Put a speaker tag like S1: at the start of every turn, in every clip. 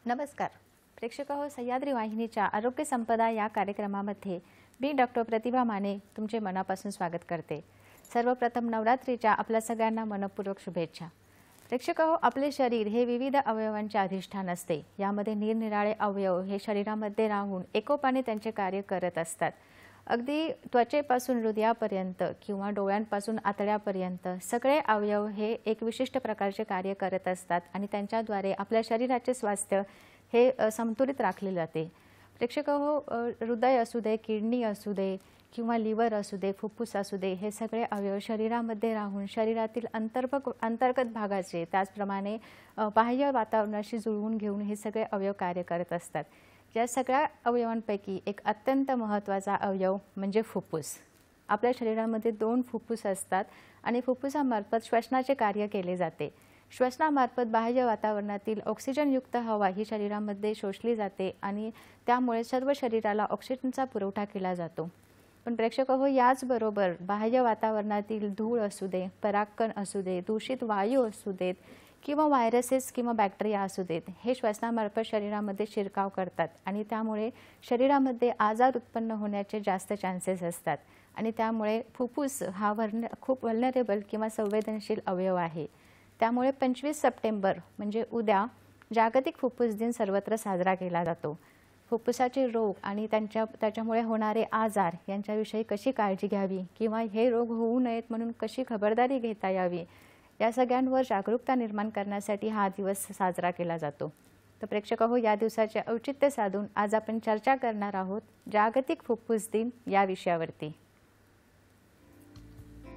S1: नमस्कार प्रेक्षक हो, सह्याद्री वाहिनीच्या आरोग्य संपदा या कार्यक्रमामध्ये मी डॉक्टर प्रतिभा माने तुमचे मनापासून स्वागत करते। सर्वप्रथम नवरात्रीच्या आपल्या सगळ्यांना मनपूर्वक शुभेच्छा। प्रेक्षक हो, आपले शरीर हे विविध अवयवांचे अधिष्ठान असते। यामध्ये निरनिराळे अवयव हे शरीरामध्ये राहून एकोपाने त्यांचे कार्य करत असतात। अगदी त्वचेपासून हृदयापर्यंत किंवा डोळ्यांपासून आतड्यापर्यंत सगळे अवयव हे एक विशिष्ट प्रकारचे कार्य करत असतात आणि त्यांच्याद्वारे आपल्या शरीराचे स्वास्थ्य हे समतोलित राखले जाते। प्रेक्षक हो, हृदय असू दे, किडनी असू दे किंवा लिव्हर असू दे, फुफ्फुस असू दे, हे सगळे अवयव शरीरामध्ये राहून शरीरातील अंतर्गत भागाचे त्याचप्रमाणे बाह्य वातावरणाशी जुळवून घेऊन हे सगळे अवयव कार्य करत असतात। या सगळ्या अवयवांपैकी एक अत्यंत महत्त्वाचा अवयव म्हणजे फुफ्फुस। आपल्या शरीरामध्ये 2 फुफ्फुस असतात आणि फुफ्फुसामार्फत श्वसनाचे कार्य केले जाते। श्वसनामार्फत बाह्य वातावरणातील ऑक्सिजनयुक्त हवा ही शरीरामध्ये शोषली जाते आणि त्यामुळे सर्व शरीराला ऑक्सिजनचा पुरवठा केला जातो। पण प्रेक्षक हो, याचबरोबर बाह्य वातावरणातील धूळ असू दे, परागकण असू दे, दूषित वायू असू देत किंवा व्हायरसेस किंवा बॅक्टेरिया असू देत, हे श्वसनामार्फत शरीरामध्ये शिरकाव करतात आणि त्यामुळे शरीरामध्ये आजार उत्पन्न होण्याचे जास्त चान्सेस असतात आणि त्यामुळे फुफ्फुस हा खूप व्हल्नरेबल किंवा संवेदनशील अवयव आहे। त्यामुळे 25 सप्टेंबर म्हणजे उद्या जागतिक फुफ्फुस दिन सर्वत्र साजरा केला जातो। फुफ्फुसाचे रोग आणि त्याच्यामुळे होणारे आजार यांच्याविषयी कशी काळजी घ्यावी किंवा हे रोग होऊ नयेत म्हणून कशी खबरदारी घेता यावी, या सगळ्यांवर जागरूकता निर्माण करण्यासाठी हा दिवस साजरा केला जातो। तर प्रेक्षक हो, या दिवसाचे औचित्य साधून आज आपण चर्चा करणार आहोत जागतिक फुफ्फुस दिन या विषयावरती।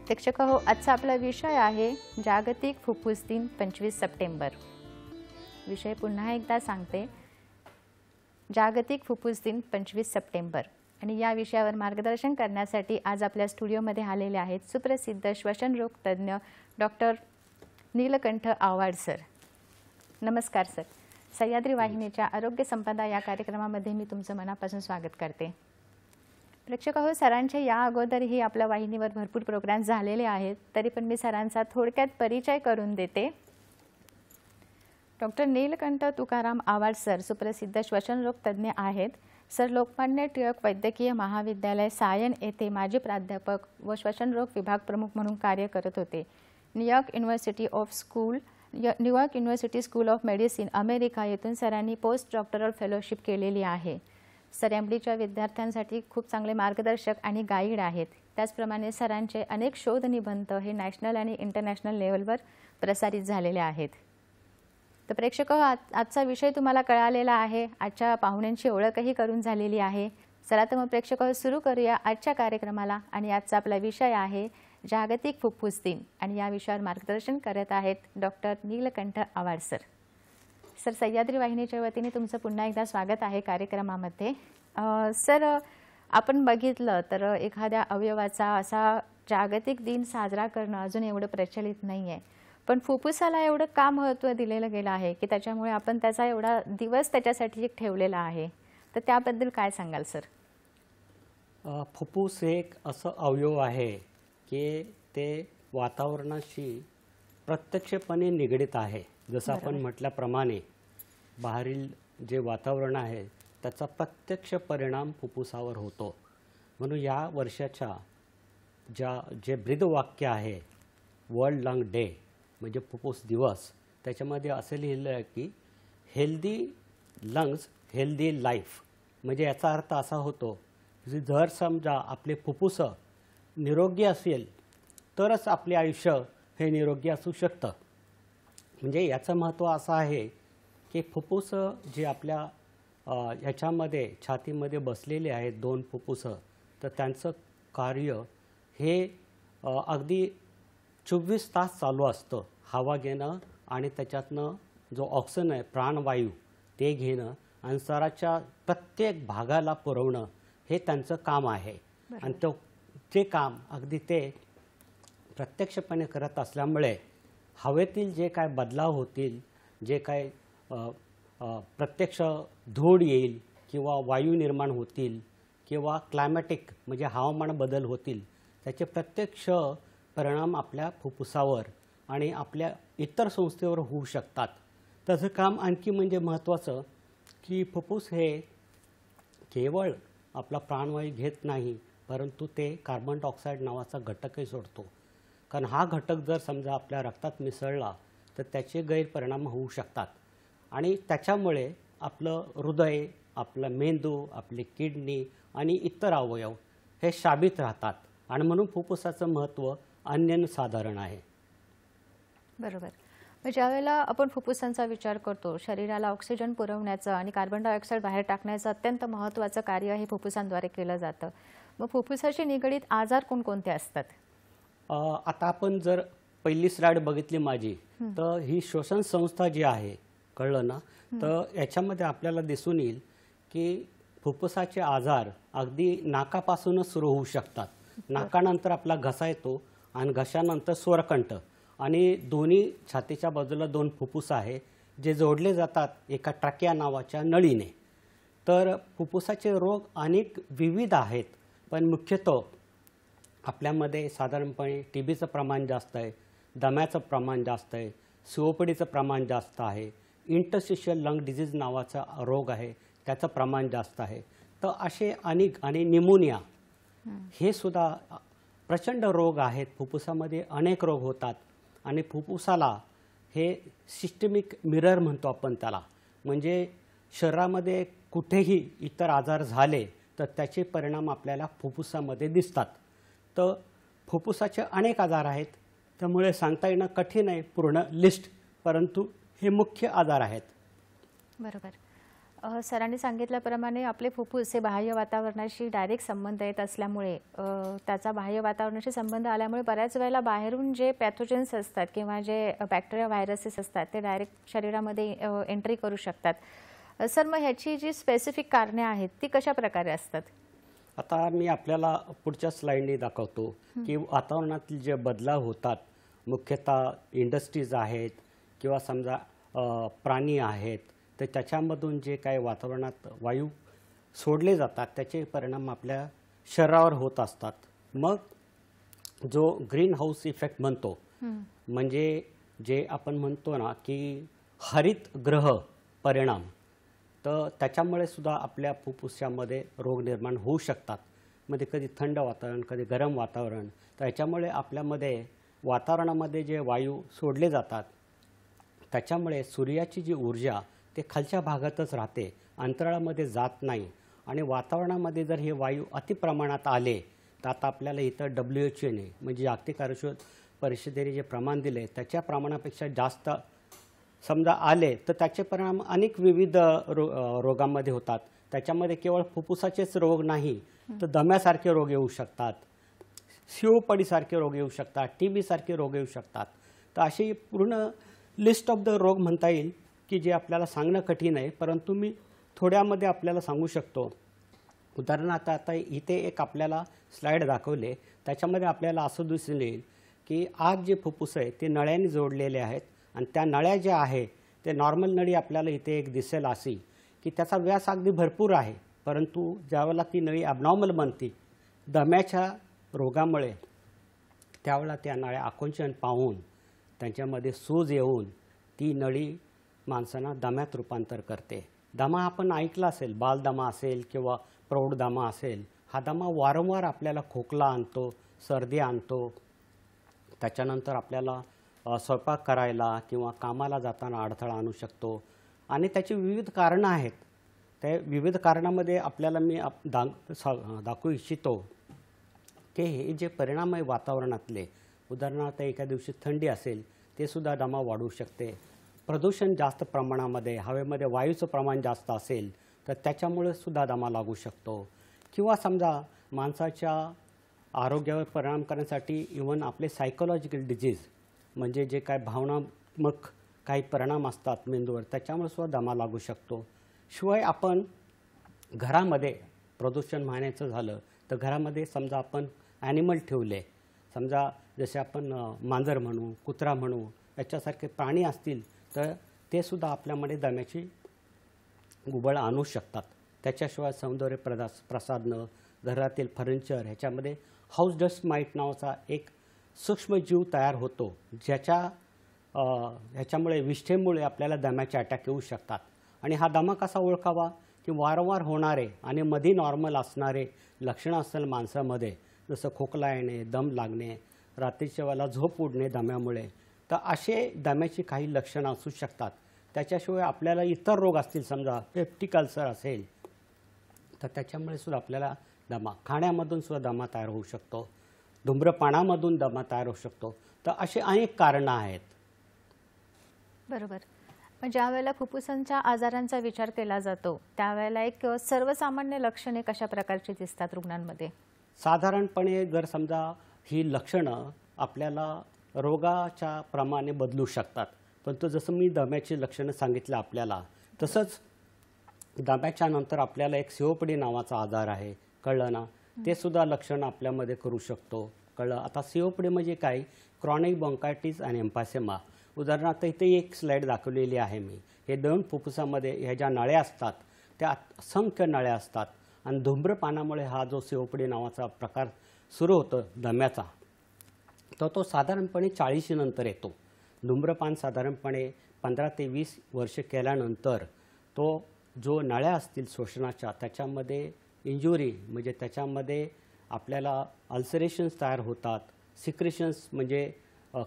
S1: प्रेक्षक हो, आजचा आपला विषय आहे जागतिक फुफ्फुस दिन 25 सप्टेंबर। विषय पुन्हा एकदा सांगते, जागतिक फुफ्फुस दिन 25 सप्टेंबर। आणि या विषयावर मार्गदर्शन करण्यासाठी आज आपल्या स्टुडिओमध्ये आलेले आहेत सुप्रसिद्ध श्वसनरोग तज्ञ डॉक्टर नीलकंठ आव्हाड सर। नमस्कार सर। सह्याद्री वाहिनीच्या आरोग्य संपदा या कार्यक्रमामध्ये मी तुमचं मनापासून स्वागत करते। प्रेक्षक हो, सरांचे या अगोदरही आपल्या वाहिनीवर भरपूर प्रोग्राम झालेले आहेत, तरी पण मी सरांचा थोडक्यात परिचय करून देते। डॉक्टर नीलकंठ तुकाराम आव्हाड सर सुप्रसिद्ध श्वसनरोग तज्ञ आहेत। सर लोकमान्य टिळक वैद्यकीय महाविद्यालय सायन येथे माजी प्राध्यापक व श्वसनरोग विभाग प्रमुख म्हणून कार्य करत होते। New York university school of medicine America येथून सरांनी पोस्ट डॉक्टरल फेलोशिप केलेली आहे। सर एमडीच्या विद्यार्थ्यांसाठी खूप चांगले मार्गदर्शक आणि गाईड आहेत। त्याचप्रमाणे सरांचे अनेक शोध निबंध हे नॅशनल आणि इंटरनॅशनल लेवलवर प्रसारित झालेले आहेत। तर प्रेक्षक हो, आजचा विषय तुम्हाला कळालेला आहे, आजच्या पाहुण्यांची ओळखही करून झालेली आहे। चला तर मग प्रेक्षक हो, सुरू करूया आजच्या कार्यक्रमाला। आणि आजचा आपला विषय आहे जागतिक फुफ्फुस दिन आणि या विषयावर मार्गदर्शन करत आहेत doctor Nilkanth Awhad sir. Sir, Sahyadri वाहिनीच्या वतीने तुमचं पुन्हा एकदा स्वागत आहे कार्यक्रमामध्ये। सर, आपण बघितलं तर एखाद्या अवयवाचा असा जागतिक दिन साजरा करणं अजून एवढं प्रचलित नाही आहे, पण फुफ्फुसाला एवढं का महत्त्व दिलेलं गेलं आहे की त्याच्यामुळे आपण त्याचा एवढा दिवस त्याच्यासाठी एक ठेवलेला आहे, तर त्याबद्दल काय सांगाल सर?
S2: फुफ्फुस एक असं अवयव आहे की ते वातावरणाशी प्रत्यक्षपणे निगडित आहे। जसं आपण म्हटल्याप्रमाणे बाहेरील जे वातावरण आहे त्याचा प्रत्यक्ष परिणाम फुफ्फुसावर होतो। म्हणून या वर्षाच्या जे ब्रीदवाक्य आहे वर्ल्ड लंग डे म्हणजे फुफ्फुस दिवस, त्याच्यामध्ये असं लिहिलं आहे की हेल्दी लंग्स हेल्दी लाईफ। म्हणजे याचा अर्थ असा होतो की जर समजा आपले फुफ्फुस निरोगी असेल तरच आपले आयुष्य हे निरोगी असू शकतं। म्हणजे याचं महत्त्व असं आहे की फुफ्फुस जे आपल्या ह्याच्यामध्ये छातीमध्ये बसलेले आहेत 2 फुफ्फुस, तर त्यांचं कार्य हे अगदी 24 तास चालू असतं। हवा घेणं आणि त्याच्यातनं जो ऑक्सिजन आहे प्राणवायू ते घेणं आणि शरीराच्या प्रत्येक भागाला पुरवणं हे त्यांचं काम आहे। आणि ते काम अगदी ते प्रत्यक्षपणे करत असल्यामुळे हवेतील जे काय बदलाव होतील, जे काय प्रत्यक्ष धूळ येईल किंवा वायू निर्माण होतील किंवा क्लायमॅटिक म्हणजे हवामान बदल होतील, त्याचे प्रत्यक्ष परिणाम आपल्या फुफ्फुसावर आणि आपल्या इतर संस्थेवर होऊ शकतात। त्याचं काम आणखी म्हणजे महत्त्वाचं की फुफ्फुस हे केवळ आपला प्राणवायू घेत नाही, परंतु ते कार्बन डायऑक्साईड नावाचा घटकही सोडतो. कारण हा घटक जर समजा आपल्या रक्तात मिसळला तर त्याचे गैरपरिणाम होऊ शकतात आणि त्याच्यामुळे आपलं हृदय, आपला मेंदू, आपली किडनी आणि इतर अवयव हे शाबित राहतात आणि म्हणून फुफ्फुसाचं महत्त्व अनन्यसाधारण आहे.
S1: बरोबर. मग ज्यावेळेला आपण फुफ्फुसांचा विचार करतो, शरीराला ऑक्सिजन पुरवण्याचं आणि कार्बन डायऑक्साईड बाहेर टाकण्याचं अत्यंत महत्त्वाचं कार्य हे फुफ्फुसांद्वारे केलं जातं. मग फुफ्फुसाशी निगडीत आजार कोणकोणते असतात?
S2: आता आपण जर पहिली स्लाइड बघितली माझी, तर ही श्वसन संस्था जी आहे, कळलं ना, तर याच्यामध्ये आपल्याला दिसून येईल की फुफ्फुसाचे आजार अगदी नाकापासूनच सुरू होऊ शकतात. नाकानंतर आपला घसा येतो आणि घशानंतर स्वरकंठ आणि दोन्ही छातीच्या बाजूला 2 फुफ्फुस आहे जे जोडले जातात एका ट्रॅकिया नावाच्या नळीने. तर फुफ्फुसाचे रोग अनेक विविध आहेत, पण मुख्यतः आपल्यामध्ये साधारणपणे टीबीचं प्रमाण जास्त आहे, दम्याचं प्रमाण जास्त आहे, सीओपीडीचं प्रमाण जास्त आहे, इंटरस्टिशियल लंग डिजीज नावाचा रोग आहे त्याचं प्रमाण जास्त आहे. तर असे अनेक आणि निमोनिया हे सुद्धा प्रचंड रोग आहेत. फुफ्फुसामध्ये अनेक रोग होतात आणि फुफ्फुसाला हे सिस्टमिक मिरर म्हणतो आपण त्याला. म्हणजे शरीरामध्ये कुठेही इतर आजार झाले तर त्याचे परिणाम आपल्याला फुफ्फुसामध्ये दिसतात. तर फुफ्फुसाचे अनेक आजार आहेत, त्यामुळे सांगता येणं कठीण आहे पूर्ण लिस्ट, परंतु हे मुख्य आजार आहेत.
S1: बरोबर. सरांनी सांगितल्याप्रमाणे आपले फुफ्फुस हे बाह्य वातावरणाशी डायरेक्ट संबंध येत असल्यामुळे त्याचा बाह्य वातावरणाशी संबंध आल्यामुळे बऱ्याच वेळेला बाहेरून जे पॅथोजन्स असतात किंवा जे बॅक्टेरिया व्हायरसेस असतात ते डायरेक्ट शरीरामध्ये एंट्री करू शकतात. सर, मग ह्याची जी स्पेसिफिक कारणे आहेत ती कशा प्रकारे असतात?
S2: आता मी आपल्याला पुढच्या स्लाइडने दाखवतो की वातावरणातील जे बदलाव होतात, मुख्यतः इंडस्ट्रीज आहेत किंवा समजा प्राणी आहेत, तर त्याच्यामधून जे काही वातावरणात वायू सोडले जातात त्याचे परिणाम आपल्या शरीरावर होत असतात. मग जो ग्रीन हाऊस इफेक्ट म्हणतो, म्हणजे जे आपण म्हणतो ना की हरित ग्रह परिणाम, तर त्याच्यामुळे सुद्धा आपल्या फुफ्फुसामध्ये रोग निर्माण होऊ शकतात. मध्ये कधी थंड वातावरण, कधी गरम वातावरण, तर याच्यामुळे आपल्यामध्ये वातावरणामध्ये जे वायू सोडले जातात त्याच्यामुळे सूर्याची जी ऊर्जा ते खालच्या भागातच राहते, अंतराळामध्ये जात नाही. आणि वातावरणामध्ये जर हे वायू अतिप्रमाणात आले तर आता आपल्याला इथं WHO म्हणजे जागतिक आरोग्य परिषदेने जे प्रमाण दिले त्याच्या प्रमाणापेक्षा जास्त समजा आले तर त्याचे परिणाम अनेक विविध रोगांमध्ये होतात. त्याच्यामध्ये केवळ फुफ्फुसाचेच रोग नाही तर दम्यासारखे रोग येऊ शकतात, सीओपीडीसारखे रोग येऊ शकतात, टीबी सारखे रोग येऊ शकतात. तर अशी पूर्ण लिस्ट ऑफ द रोग म्हणता येईल की जे आपल्याला सांगणं कठीण आहे, परंतु मी थोड्यामध्ये आपल्याला सांगू शकतो. उदाहरणार्थ आता इथे एक आपल्याला स्लाइड दाखवले, त्याच्यामध्ये आपल्याला असं दिसून येईल की आज जे फुफ्फुस आहे ते नळ्यांनी जोडलेले आहेत आणि त्या नळ्या ज्या आहे ते नॉर्मल नळी आपल्याला इथे एक दिसेल अशी की त्याचा व्यास अगदी भरपूर आहे, परंतु ज्यावेळेला ती नळी ॲबनॉर्मल बनते दम्याच्या रोगामुळे, त्यावेळेला त्या नळ्या आकुंचन पाहून त्यांच्यामध्ये सूज येऊन ती नळी माणसांना दम्यात रूपांतर करते. दमा आपण ऐकला असेल, बालदमा असेल किंवा प्रौढ दमा असेल. हा दमा वारंवार आपल्याला खोकला आणतो, सर्दी आणतो, त्याच्यानंतर आपल्याला स्वयंपाक करायला किंवा कामाला जाताना अडथळा आणू शकतो आणि त्याची विविध कारणं आहेत. त्या विविध कारणामध्ये आपल्याला मी दाखवू इच्छितो की हे जे परिणाम आहे वातावरणातले, उदाहरणार्थ एका दिवशी थंडी असेल ते सुद्धा दमा वाढवू शकते. प्रदूषण जास्त प्रमाणामध्ये, हवेमध्ये वायूचं प्रमाण जास्त असेल तर त्याच्यामुळे सुद्धा दमा लागू शकतो. किंवा समजा माणसाच्या आरोग्यावर परिणाम करण्यासाठी इव्हन आपले सायकोलॉजिकल डिजीज म्हणजे जे काय भावनात्मक काही परिणाम असतात मेंदूवर, त्याच्यामुळे सुद्धा दमा लागू शकतो. शिवाय आपण घरामध्ये प्रदूषण मानायचं झालं तर घरामध्ये समजा आपण ॲनिमल ठेवले, समजा जसे आपण मांजर म्हणू, कुत्रा म्हणू, याच्यासारखे प्राणी असतील तर ते सुद्धा आपल्यामध्ये दम्याची गुबळ आणू शकतात. त्याच्याशिवाय सौंदर्य प्रसाधनं, घरातील फर्निचर ह्याच्यामध्ये हाऊस डस्ट माईट नावाचा एक सूक्ष्मजीव तयार होतो, ह्याच्यामुळे विष्ठेमुळे आपल्याला दम्याचे अटॅक येऊ शकतात. आणि हा दमा कसा ओळखावा की वारंवार होणारे आणि मध्ये नॉर्मल असणारे लक्षणं असलेल्या माणसामध्ये जसं खोकला येणे, दम लागणे, रात्रीच्या वेळेला झोप उडणे दम्यामुळे, तर असे दम्याची काही लक्षणं असू शकतात. त्याच्याशिवाय आपल्याला इतर रोग असतील, समजा पेप्टिक अल्सर असेल तर त्याच्यामुळे सुद्धा आपल्याला दमा, खाण्यामधून सुद्धा दमा तयार होऊ शकतो, धूम्रपानामधून दमा तयार होऊ शकतो. तर अशी अनेक कारणं आहेत.
S1: बरोबर. पण ज्या वेळेला फुफ्फुसांच्या आजारांचा विचार केला जातो त्यावेळेला एक सर्वसामान्य लक्षणे कशा प्रकारची दिसतात रुग्णांमध्ये?
S2: साधारणपणे जर समजा ही लक्षणं आपल्याला रोगाच्या प्रमाणे बदलू शकतात, परंतु जसं मी दम्याची लक्षणं सांगितलं आपल्याला, तसंच दम्याच्या नंतर आपल्याला एक सीओपीडी नावाचा आजार आहे, कळलं ना, ते सुद्धा लक्षण आपल्यामध्ये करू शकतो, कळलं. आता सीओपीडी म्हणजे काय, क्रॉनिक ब्रॉन्कायटिस आणि एम्फायसेमा. उदाहरणार्थ इथे एक स्लाईड दाखवलेली आहे मी. हे दोन फुफ्फुसामध्ये ह्या ज्या नळ्या असतात त्या असंख्य नळ्या असतात आणि धूम्रपानामुळे हा जो सीओपीडी नावाचा प्रकार सुरू होतो दम्याचा, तर तो साधारणपणे 40 नंतर येतो. धूम्रपान साधारणपणे 15 ते 20 वर्ष केल्यानंतर तो जो नळ्या असतील श्वसनाच्या त्याच्यामध्ये इंजुरी, म्हणजे त्याच्यामध्ये आपल्याला अल्सरेशन्स तयार होतात, सिक्रेशन्स म्हणजे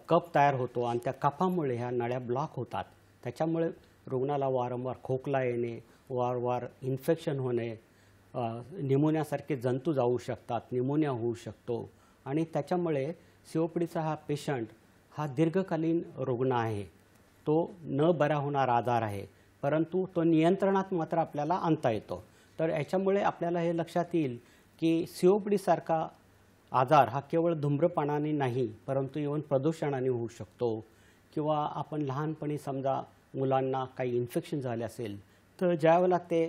S2: कफ तयार होतो आणि त्या कफामुळे ह्या नळ्या ब्लॉक होतात. त्याच्यामुळे रुग्णाला वारंवार खोकला येणे, वारंवार इन्फेक्शन होणे, निमोनियासारखे जंतू जाऊ शकतात, निमोनिया होऊ शकतो आणि त्याच्यामुळे सीओपीडीचा हा पेशंट हा दीर्घकालीन रुग्ण आहे. तो न बरा होणारा आजार आहे, परंतु तो नियंत्रणात मात्र आपल्याला आणता येतो. तर याच्यामुळे आपल्याला हे लक्षात येईल की सीओपीडीसारखा आजार हा केवळ धूम्रपानाने नाही, परंतु इव्हन प्रदूषणाने होऊ शकतो, किंवा आपण लहानपणी समजा मुलांना काही इन्फेक्शन झाले असेल तर ज्यावेळेला ते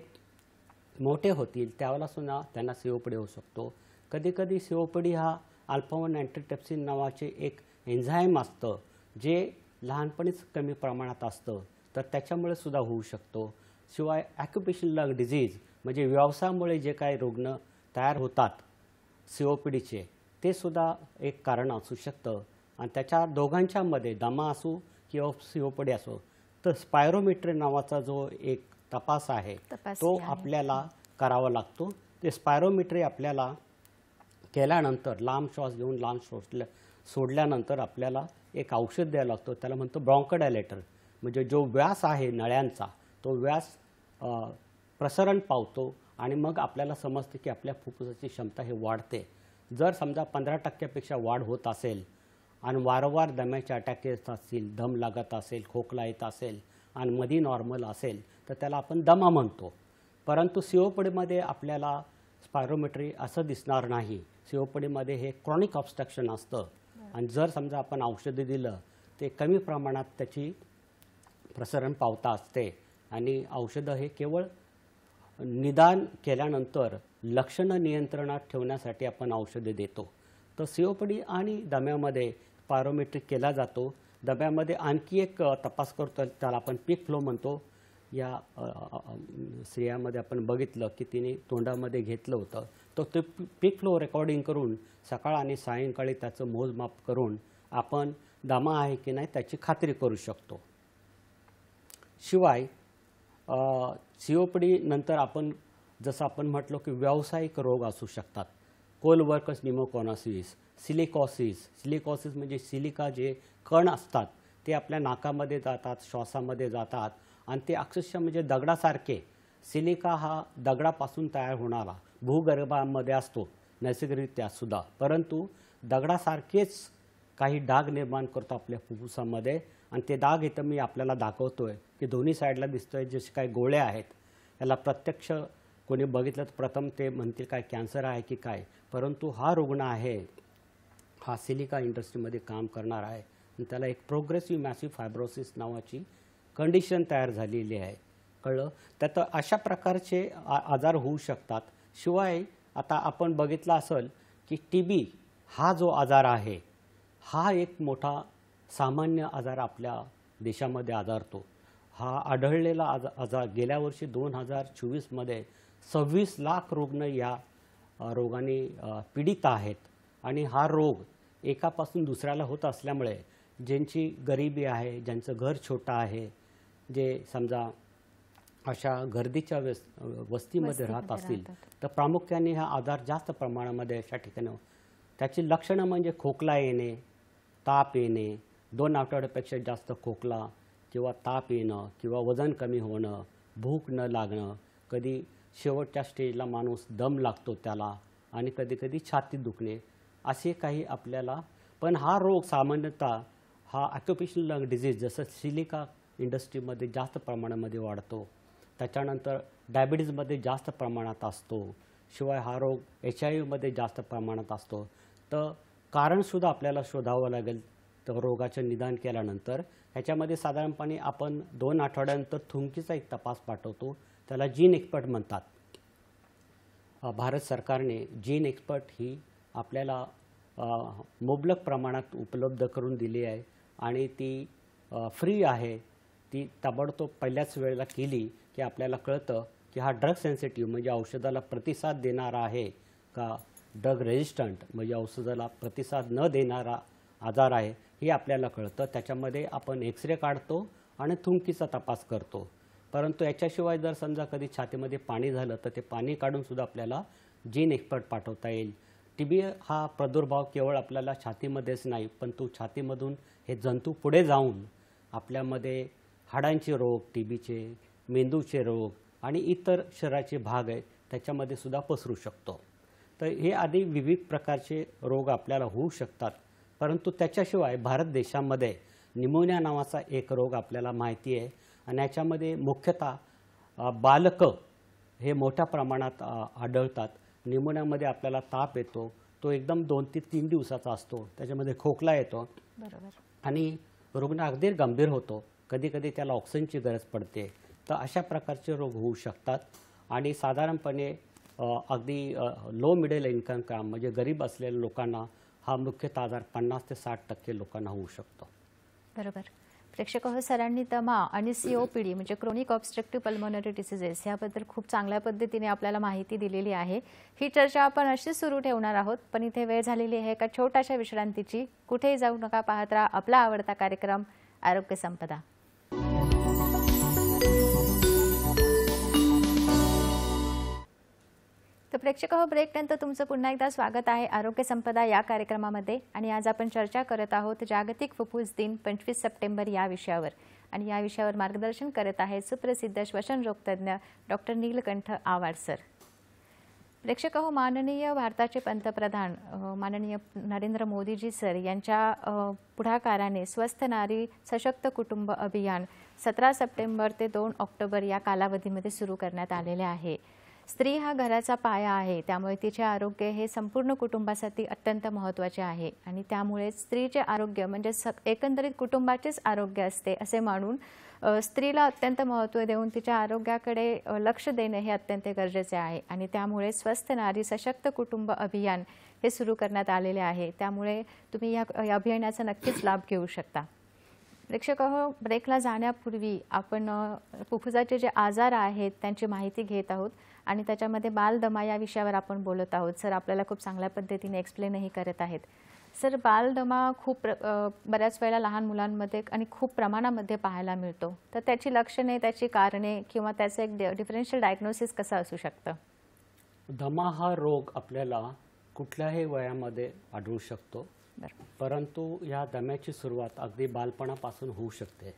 S2: मोठे होतील त्यावेळेला सुद्धा त्यांना सीओपीडी होऊ शकतो. कधीकधी सीओपीडी हा अल्फा 1 अँटीट्रिप्सिन नावाचे एक एन्झाईम असतं जे लहानपणीच कमी प्रमाणात असतं, तर त्याच्यामुळे सुद्धा होऊ शकतो. शिवाय ॲक्युपेशनल लंग डिझीज म्हणजे व्यवसायामुळे जे काही रुग्ण तयार होतात सीओपीडीचे, ते सुद्धा एक कारण असू शकतं. आणि त्याच्या दोघांच्यामध्ये दमा असो किंवा सीओपीडी असो, तर स्पायरोमेट्री नावाचा जो एक तपास आहे तो आपल्याला करावा लागतो. ते स्पायरोमेट्री आपल्याला केल्यानंतर लांब श्वास घेऊन लांब सोडल्यानंतर आपल्याला एक औषध द्यावं लागतं, त्याला म्हणतो ब्रॉन्कोडायलेटर. म्हणजे जो व्यास आहे नळ्यांचा तो व्यास प्रसरण पावतो आणि मग आपल्याला समजते की आपल्या फुफ्फुसाची क्षमता हे वाढते. जर समजा 15% वाढ होत असेल आणि वारंवार दम्याचे अटॅक येत असतील, दम लागत असेल, खोकला येत असेल आणि मध्ये नॉर्मल असेल तर त्याला आपण दमा म्हणतो. परंतु सीओपीडीमध्ये आपल्याला स्पायरोमेट्री असं दिसणार नाही. सीओपीडीमध्ये हे क्रॉनिक ऑब्स्ट्रक्शन असतं आणि जर समजा आपण औषधं दिलं ते कमी प्रमाणात त्याची प्रसरण पावता असते आणि औषधं हे केवळ निदान केल्यानंतर लक्षणं नियंत्रणात ठेवण्यासाठी आपण औषधे देतो. तर सीओपीडी आणि दम्यामध्ये स्पायरोमेट्री केला जातो. दम्यामध्ये आणखी एक तपास करतो त्याला आपण पीक फ्लो म्हणतो. या स्त्रियामध्ये आपण बघितलं की तिने तोंडामध्ये घेतलं होतं, तर ते पीक फ्लो रेकॉर्डिंग करून सकाळ आणि सायंकाळी त्याचं मोजमाप करून आपण दमा आहे की नाही त्याची खात्री करू शकतो. शिवाय सीओपीडी नंतर आपण जसं आपण म्हटलो की व्यावसायिक रोग असू शकतात. कोलवर्कस निमोकॉनासिस, सिलिकॉसिस म्हणजे सिलिका जे कण असतात ते आपल्या नाकामध्ये जातात, श्वासामध्ये जातात आणि ते अक्षरशः म्हणजे दगडासारखे. सिलिका हा दगडापासून तयार होणारा भूगर्भामध्ये असतो नैसर्गिकरित्या सुद्धा, परंतु दगडासारखेच काही डाग निर्माण करतो आपल्या फुफ्फुसामध्ये. आणि ते डाग इथं मी आपल्याला दाखवतोय की दोन्ही साईडला दिसतोय जसे काही गोळ्या आहेत. याला प्रत्यक्ष कोणी बघितलं तर प्रथम ते म्हणतील काय कॅन्सर आहे की काय, परंतु हा रुग्ण आहे हा सिलिका इंडस्ट्रीमध्ये काम करणार आहे आणि त्याला एक प्रोग्रेसिव्ह मॅसिव्ह फायब्रोसिस नावाची कंडिशन तयार झालेली आहे. कळलं. त्यात अशा प्रकारचे आजार होऊ शकतात. शिवाय आता आपण बघितलं असेल की टीबी हा जो आजार आहे हा एक मोठा सामान्य आजार आपल्या देशामध्ये आजारतो. हा आढळलेला आजार गेल्या वर्षी 2024मध्ये 26 लाख रुग्ण या रोगाने पीडित आहेत. आणि हा रोग एकापासून दुसऱ्याला होत असल्यामुळे ज्यांची गरिबी आहे, ज्यांचं घर छोटं आहे, जे समजा अशा गर्दीच्या वस्तीमध्ये राहत असतील तर प्रामुख्याने हा आजार जास्त प्रमाणामध्ये अशा ठिकाणी त्याची लक्षणं म्हणजे खोकला येणे, ताप येणे, 2 आठवड्यापेक्षा जास्त खोकला किंवा ताप येणं किंवा वजन कमी होणं, भूक न लागणं, कधी शेवटच्या स्टेजला माणूस दम लागतो त्याला आणि कधी छाती दुखणे असे काही आपल्याला. पण हा रोग सामान्यतः हा ऑक्युपेशनल लंग डिझीज जसं सिलिका इंडस्ट्रीमध्ये जास्त प्रमाणामध्ये वाढतो, त्याच्यानंतर डायबिटीजमध्ये जास्त प्रमाणात असतो, शिवाय हा रोग HIV जास्त प्रमाणात असतो. तर कारणसुद्धा आपल्याला शोधावं लागेल. तर रोगाचं निदान केल्यानंतर ह्याच्यामध्ये साधारणपणे आपण 2 आठवड्यानंतर थुंकीचा एक तपास पाठवतो, त्याला जीन एक्सपर्ट म्हणतात. भारत सरकारने जीन एक्सपर्ट ही आपल्याला मुबलक प्रमाणात उपलब्ध करून दिली आहे आणि ती फ्री आहे. ती ताबडतोब पहिल्याच वेळेला केली की आपल्याला कळतं की हा ड्रग सेन्सिटिव्ह म्हणजे औषधाला प्रतिसाद देणारा आहे का ड्रग रेजिस्टंट म्हणजे औषधाला प्रतिसाद न देणारा आजार आहे हे आपल्याला कळतं. त्याच्यामध्ये आपण एक्सरे काढतो आणि थुंकीचा तपास करतो. परंतु याच्याशिवाय जर समजा कधी छातीमध्ये पाणी झालं तर ते पाणी काढूनसुद्धा आपल्याला जीन एक्सपर्ट पाठवता येईल. TB हा प्रादुर्भाव केवळ आपल्याला छातीमध्येच नाही, पण तो छातीमधून हे जंतू पुढे जाऊन आपल्यामध्ये हाडांचे रोग, TBचे, मेंदूचे रोग आणि इतर शरीराचे भाग आहेत त्याच्यामध्ये सुद्धा पसरू शकतो. तर हे आधी विविध प्रकारचे रोग आपल्याला होऊ शकतात. परंतु त्याच्याशिवाय भारत देशामध्ये निमोनिया नावाचा एक रोग आपल्याला माहिती आहे आणि याच्यामध्ये मुख्यतः बालकं हे मोठ्या प्रमाणात आढळतात. निमोनियामध्ये आपल्याला ताप येतो, तो एकदम 2 ते 3 दिवसाचा असतो, त्याच्यामध्ये खोकला येतो आणि रुग्ण अगदी गंभीर होतो, कधी त्याला ऑक्सिजनची गरज पडते. तर अशा प्रकारचे रोग होऊ शकतात आणि साधारणपणे अगदी लो मिडल इन्कम काम म्हणजे गरीब असलेल्या लोकांना हा मुख्यतः आजार 50 ते 60% लोकांना होऊ शकतो.
S1: बरोबर. प्रेक्षक हो, सरांनी दमा आणि COPD म्हणजे क्रोनिक ऑब्स्ट्रक्टिव्ह पल्मोनरी डिसीजेस याबद्दल खूप चांगल्या पद्धतीने आपल्याला माहिती दिलेली आहे. ही चर्चा आपण अशीच सुरू ठेवणार आहोत, पण इथे वेळ झालेली आहे एका छोट्याशा विश्रांतीची. कुठेही जाऊ नका, पाहत राहा आपला आवडता कार्यक्रम आरोग्य संपदा. तर प्रेक्षक हो, ब्रेकनंतर तुमचं पुन्हा एकदा स्वागत आहे आरोग्य संपदा या कार्यक्रमामध्ये. आणि आज आपण चर्चा करत आहोत जागतिक फुफ्फुस दिन 25 सप्टेंबर या विषयावर. आणि या विषयावर मार्गदर्शन करत आहेत सुप्रसिद्ध श्वसनरोगतज्ञ डॉक्टर नीलकंठ आवाड सर. प्रेक्षक हो, माननीय भारताचे पंतप्रधान माननीय नरेंद्र मोदीजी सर यांच्या पुढाकाराने स्वस्थ नारी सशक्त कुटुंब अभियान 17 सप्टेंबर ते 2 ऑक्टोबर या कालावधीमध्ये सुरू करण्यात आलेले आहे. स्त्री हा घराचा पाया आहे, त्यामुळे तिचे आरोग्य हे संपूर्ण कुटुंबासाठी अत्यंत महत्त्वाचे आहे आणि त्यामुळे स्त्रीचे आरोग्य म्हणजे एकंदरीत कुटुंबाचेच आरोग्य असते असे मानून स्त्रीला अत्यंत महत्त्व देऊन तिच्या आरोग्याकडे लक्ष देणे हे अत्यंत गरजेचे आहे. आणि त्यामुळे स्वस्थ नारी सशक्त कुटुंब अभियान हे सुरू करण्यात आलेले आहे. त्यामुळे तुम्ही या अभियानाचा नक्कीच लाभ घेऊ शकता. प्रेक्षक हो, ब्रेकला जाण्यापूर्वी आपण फुफ्फुसाचे जे आजार आहेत त्यांची माहिती घेत आहोत आणि त्याच्यामध्ये बालदमा या विषयावर आपण बोलत आहोत. सर आपल्याला खूप चांगल्या पद्धतीने एक्सप्लेनही करत आहेत. सर, बालदमा खूप बऱ्याच वेळेला लहान मुलांमध्ये आणि खूप प्रमाणामध्ये पाहायला मिळतो, तर त्याची लक्षणे, त्याची कारणे किंवा त्याचं एक डिफरन्शियल डायग्नोसिस कसं असू शकतं?
S2: दमा हा रोग आपल्याला कुठल्याही वयामध्ये आढळू शकतो, परंतु या दम्याची सुरुवात अगदी बालपणापासून होऊ शकते.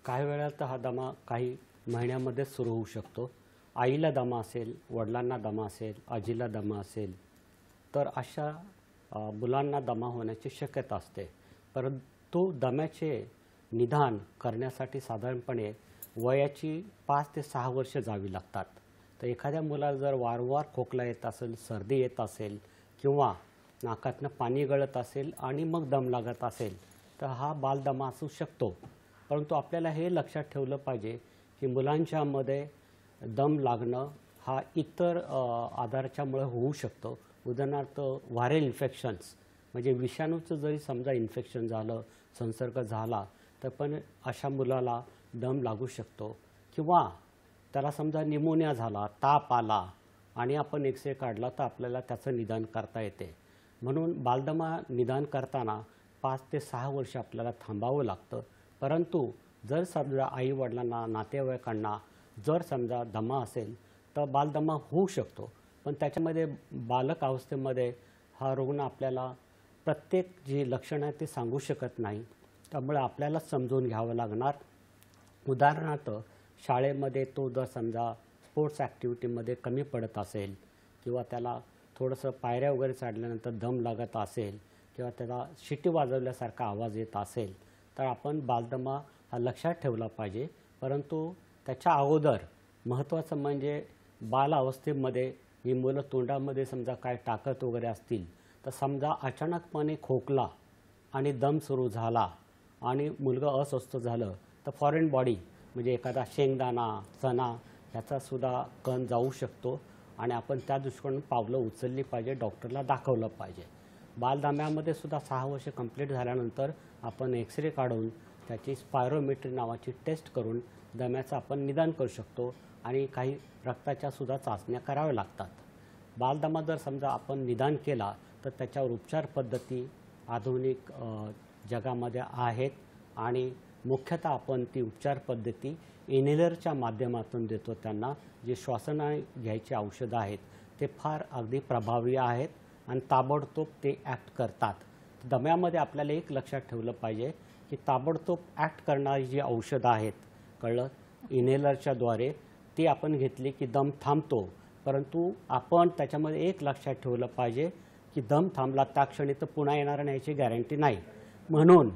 S2: काही वेळा तर हा दमा काही महिन्यामध्येच सुरू होऊ शकतो. आईला दमा असेल, वडिलांना दमा असेल, आजीला दमा असेल तर अशा मुलांना दमा होण्याची शक्यता असते. परंतु दम्याचे निदान करण्यासाठी साधारणपणे वयाची 5 ते 6 वर्ष जावी लागतात. तर एखाद्या मुलाला जर वारंवार खोकला येत असेल, सर्दी येत असेल किंवा नाकातनं पाणी गळत असेल आणि मग दम लागत असेल तर हा बालदमा असू शकतो. परंतु आपल्याला हे लक्षात ठेवलं पाहिजे की मुलांच्यामध्ये दम लागणं हा इतर आजाराच्यामुळे होऊ शकतो. उदाहरणार्थ व्हायरल इन्फेक्शन्स म्हणजे विषाणूचं जरी समजा इन्फेक्शन झालं, संसर्ग झाला तर पण अशा मुलाला दम लागू शकतो. किंवा त्याला समजा निमोनिया झाला, ताप आला आणि आपण एक्सरे काढला तर आपल्याला त्याचं निदान करता येते. म्हणून बालदमा निदान करताना 5 ते 6 वर्ष आपल्याला थांबावं लागतं. परंतु जर समजा आईवडिलांना, नातेवाईकांना जर समजा दमा असेल तर बालदमा होऊ शकतो, पण त्याच्यामध्ये बालक अवस्थेमध्ये हा रुग्ण आपल्याला प्रत्येक जी लक्षणं आहेत ते सांगू शकत नाही. त्यामुळे आपल्याला समजून घ्यावं लागणार. उदाहरणार्थ शाळेमध्ये तो जर समजा स्पोर्ट्स ॲक्टिव्हिटीमध्ये कमी पडत असेल किंवा त्याला थोडंसं पायऱ्या वगैरे चढल्यानंतर दम लागत असेल किंवा त्याला शिटी वाजवल्यासारखा आवाज येत असेल तर आपण बालदमा हा लक्षात ठेवला पाहिजे. परंतु त्याच्या अगोदर महत्त्वाचं म्हणजे बाल अवस्थेमध्ये ही मुलं तोंडामध्ये समजा काय टाकत वगैरे असतील तर समजा अचानकपणे खोकला आणि दम सुरू झाला आणि मुलगा अस्वस्थ झालं तर फॉरेन बॉडी म्हणजे एखादा शेंगदाणा चणा ह्याचासुद्धा कण जाऊ शकतो आणि आपण त्या दृष्टिकोनातून पावलं उचलली पाहिजे, डॉक्टरला दाखवलं पाहिजे. बालदम्यामध्ये सुद्धा 6 वर्ष कंप्लीट झाल्यानंतर आपण एक्सरे काढून त्याची स्पायरोमेट्री नावाची टेस्ट करून दम्याचं आपण निदान करू शकतो आणि काही रक्ताच्या सुद्धा चाचण्या कराव्या लागतात. बालदमा जर समजा आपण निदान केला तर त्याच्यावर उपचार पद्धती आधुनिक जगामध्ये आहेत आणि मुख्यतः आपण ती उपचार पद्धती इनहेलरच्या माध्यमातून देतो त्यांना. जे श्वासना घ्यायची औषधं आहेत ते फार अगदी प्रभावी आहेत आणि ताबडतोब ते ॲक्ट करतात. दम्यामध्ये आपल्याला एक लक्षात ठेवलं पाहिजे की ताबडतोब ॲक्ट करणारी जी औषधं आहेत कळलं इनहेलरच्याद्वारे ती आपण घेतली की दम थांबतो. परंतु आपण त्याच्यामध्ये एक लक्षात ठेवलं पाहिजे की दम थांबला त्या क्षणी तर पुन्हा येणार नाही याची गॅरंटी नाही. म्हणून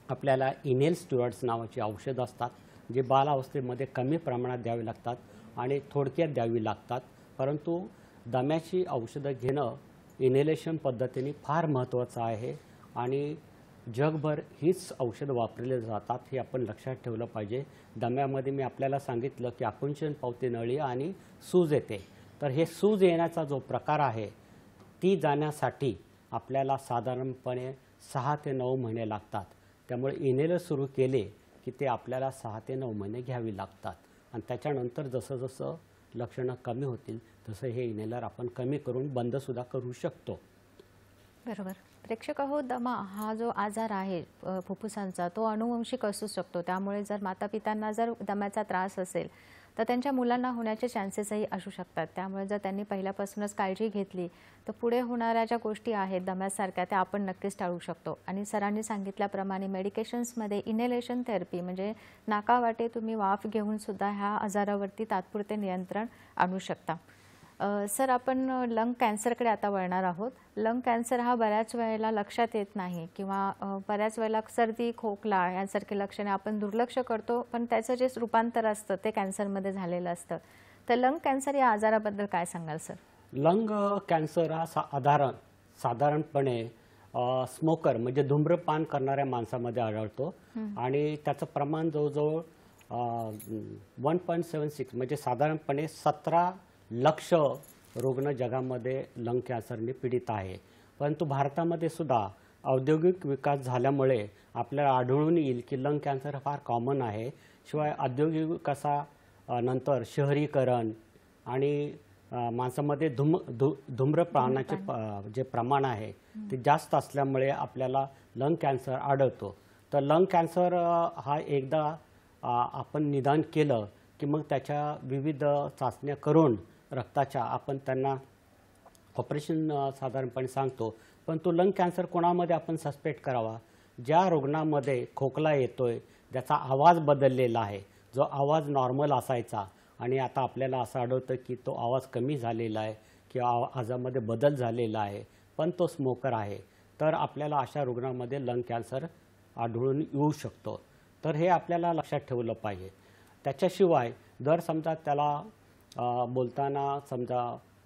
S2: आपल्याला इनहेल स्टिरॉइड्स नावाची औषधं असतात जे बालावस्थेमध्ये कमी प्रमाणात द्यावी लागतात आणि थोडक्यात द्यावी लागतात. परंतु दम्याची औषधं घेणं इनहेलेशन पद्धतीने फार महत्त्वाचं आहे आणि जगभर हीच औषधं वापरली जातात हे आपण लक्षात ठेवलं पाहिजे. दम्यामध्ये मी आपल्याला सांगितलं की आकुंचन पावती नळी आणि सूज येते. तर हे सूज येण्याचा जो प्रकार आहे ती जाण्यासाठी आपल्याला साधारणपणे 6 ते 9 महिने लागतात. त्यामुळे इनहेलर सुरू केले की ते आपल्याला 6 ते 9 महिने घ्यावी लागतात आणि त्याच्यानंतर जसं जसं लक्षणं कमी होतील तसं हे इनहेलर आपण कमी करून बंदसुद्धा करू शकतो.
S1: बरोबर. प्रेक्षक हो, दमा हा जो आजार आहे फुफ्फुसांचा तो अनुवंशिक असू शकतो. त्यामुळे जर मातापित्यांना जर दम्याचा त्रास असेल तर त्यांच्या मुलांना होण्याचे चान्सेसही असू शकतात. त्यामुळे जर त्यांनी पहिल्यापासूनच काळजी घेतली तर पुढे होणाऱ्या ज्या गोष्टी आहेत दम्यासारख्या त्या आपण नक्कीच टाळू शकतो. आणि सरांनी सांगितल्याप्रमाणे मेडिकेशन्समध्ये इनहेलेशन थेरपी म्हणजे नाकावाटे तुम्ही वाफ घेऊन सुद्धा ह्या आजारावरती तात्पुरते नियंत्रण आणू शकता. सर, आपण लंग कॅन्सरकडे आता वळणार आहोत. लंग कॅन्सर हा बऱ्याच वेळेला लक्षात येत नाही किंवा बऱ्याच वेळेला सर्दी खोकला यांसारखे लक्षणे आपण दुर्लक्ष करतो, पण त्याचं जे रूपांतर असतं ते कॅन्सरमध्ये झालेलं असतं. तर लंग कॅन्सर या आजाराबद्दल काय सांगाल सर?
S2: लंग कॅन्सर हा साधारणपणे स्मोकर म्हणजे धूम्रपान करणाऱ्या माणसामध्ये आढळतो आणि त्याचं प्रमाण जवळजवळ 1.76 म्हणजे साधारणपणे 17 लक्ष रुग्ण जगामध्ये लंग कॅन्सरने पीडित आहे. परंतु भारतामध्ये सुद्धा औद्योगिक विकास झाल्यामुळे आपल्याला आढळून येईल की लंग कॅन्सर फार कॉमन आहे. शिवाय औद्योगिक विकासानंतर शहरीकरण आणि माणसामध्ये धूम्रपानाचे जे प्रमाण आहे ते जास्त असल्यामुळे आपल्याला लंग कॅन्सर आढळतो. तर लंग कॅन्सर हा एकदा आपण निदान केलं की मग त्याच्या विविध चाचण्या करून रक्ताच्या आपण त्यांना ऑपरेशन साधारणपणे सांगतो. पण तो लंग कॅन्सर कोणामध्ये आपण सस्पेक्ट करावा? ज्या रुग्णामध्ये खोकला येतोय, ज्याचा आवाज बदललेला आहे, जो आवाज नॉर्मल असायचा आणि आता आपल्याला असं आढळतं की तो आवाज कमी झालेला आहे किंवा आवाजामध्ये बदल झालेला आहे, पण तो स्मोकर आहे, तर आपल्याला अशा रुग्णामध्ये लंग कॅन्सर आढळून येऊ शकतो. तर हे आपल्याला लक्षात ठेवलं पाहिजे. त्याच्याशिवाय जर समजा त्याला बोलताना समजा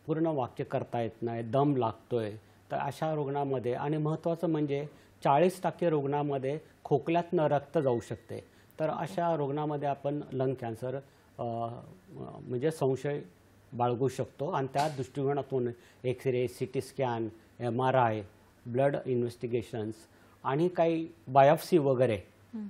S2: पूर्ण वाक्य करता येत नाही, दम लागतोय, तर अशा रुग्णामध्ये आणि महत्त्वाचं म्हणजे 40% रुग्णामध्ये खोकल्यातनं रक्त जाऊ शकते. तर अशा रुग्णामध्ये आपण लंग कॅन्सर म्हणजे संशय बाळगू शकतो आणि त्या दृष्टिकोनातून X-ray, CT scan, MRI, blood investigations आणि काही बायोप्सी वगैरे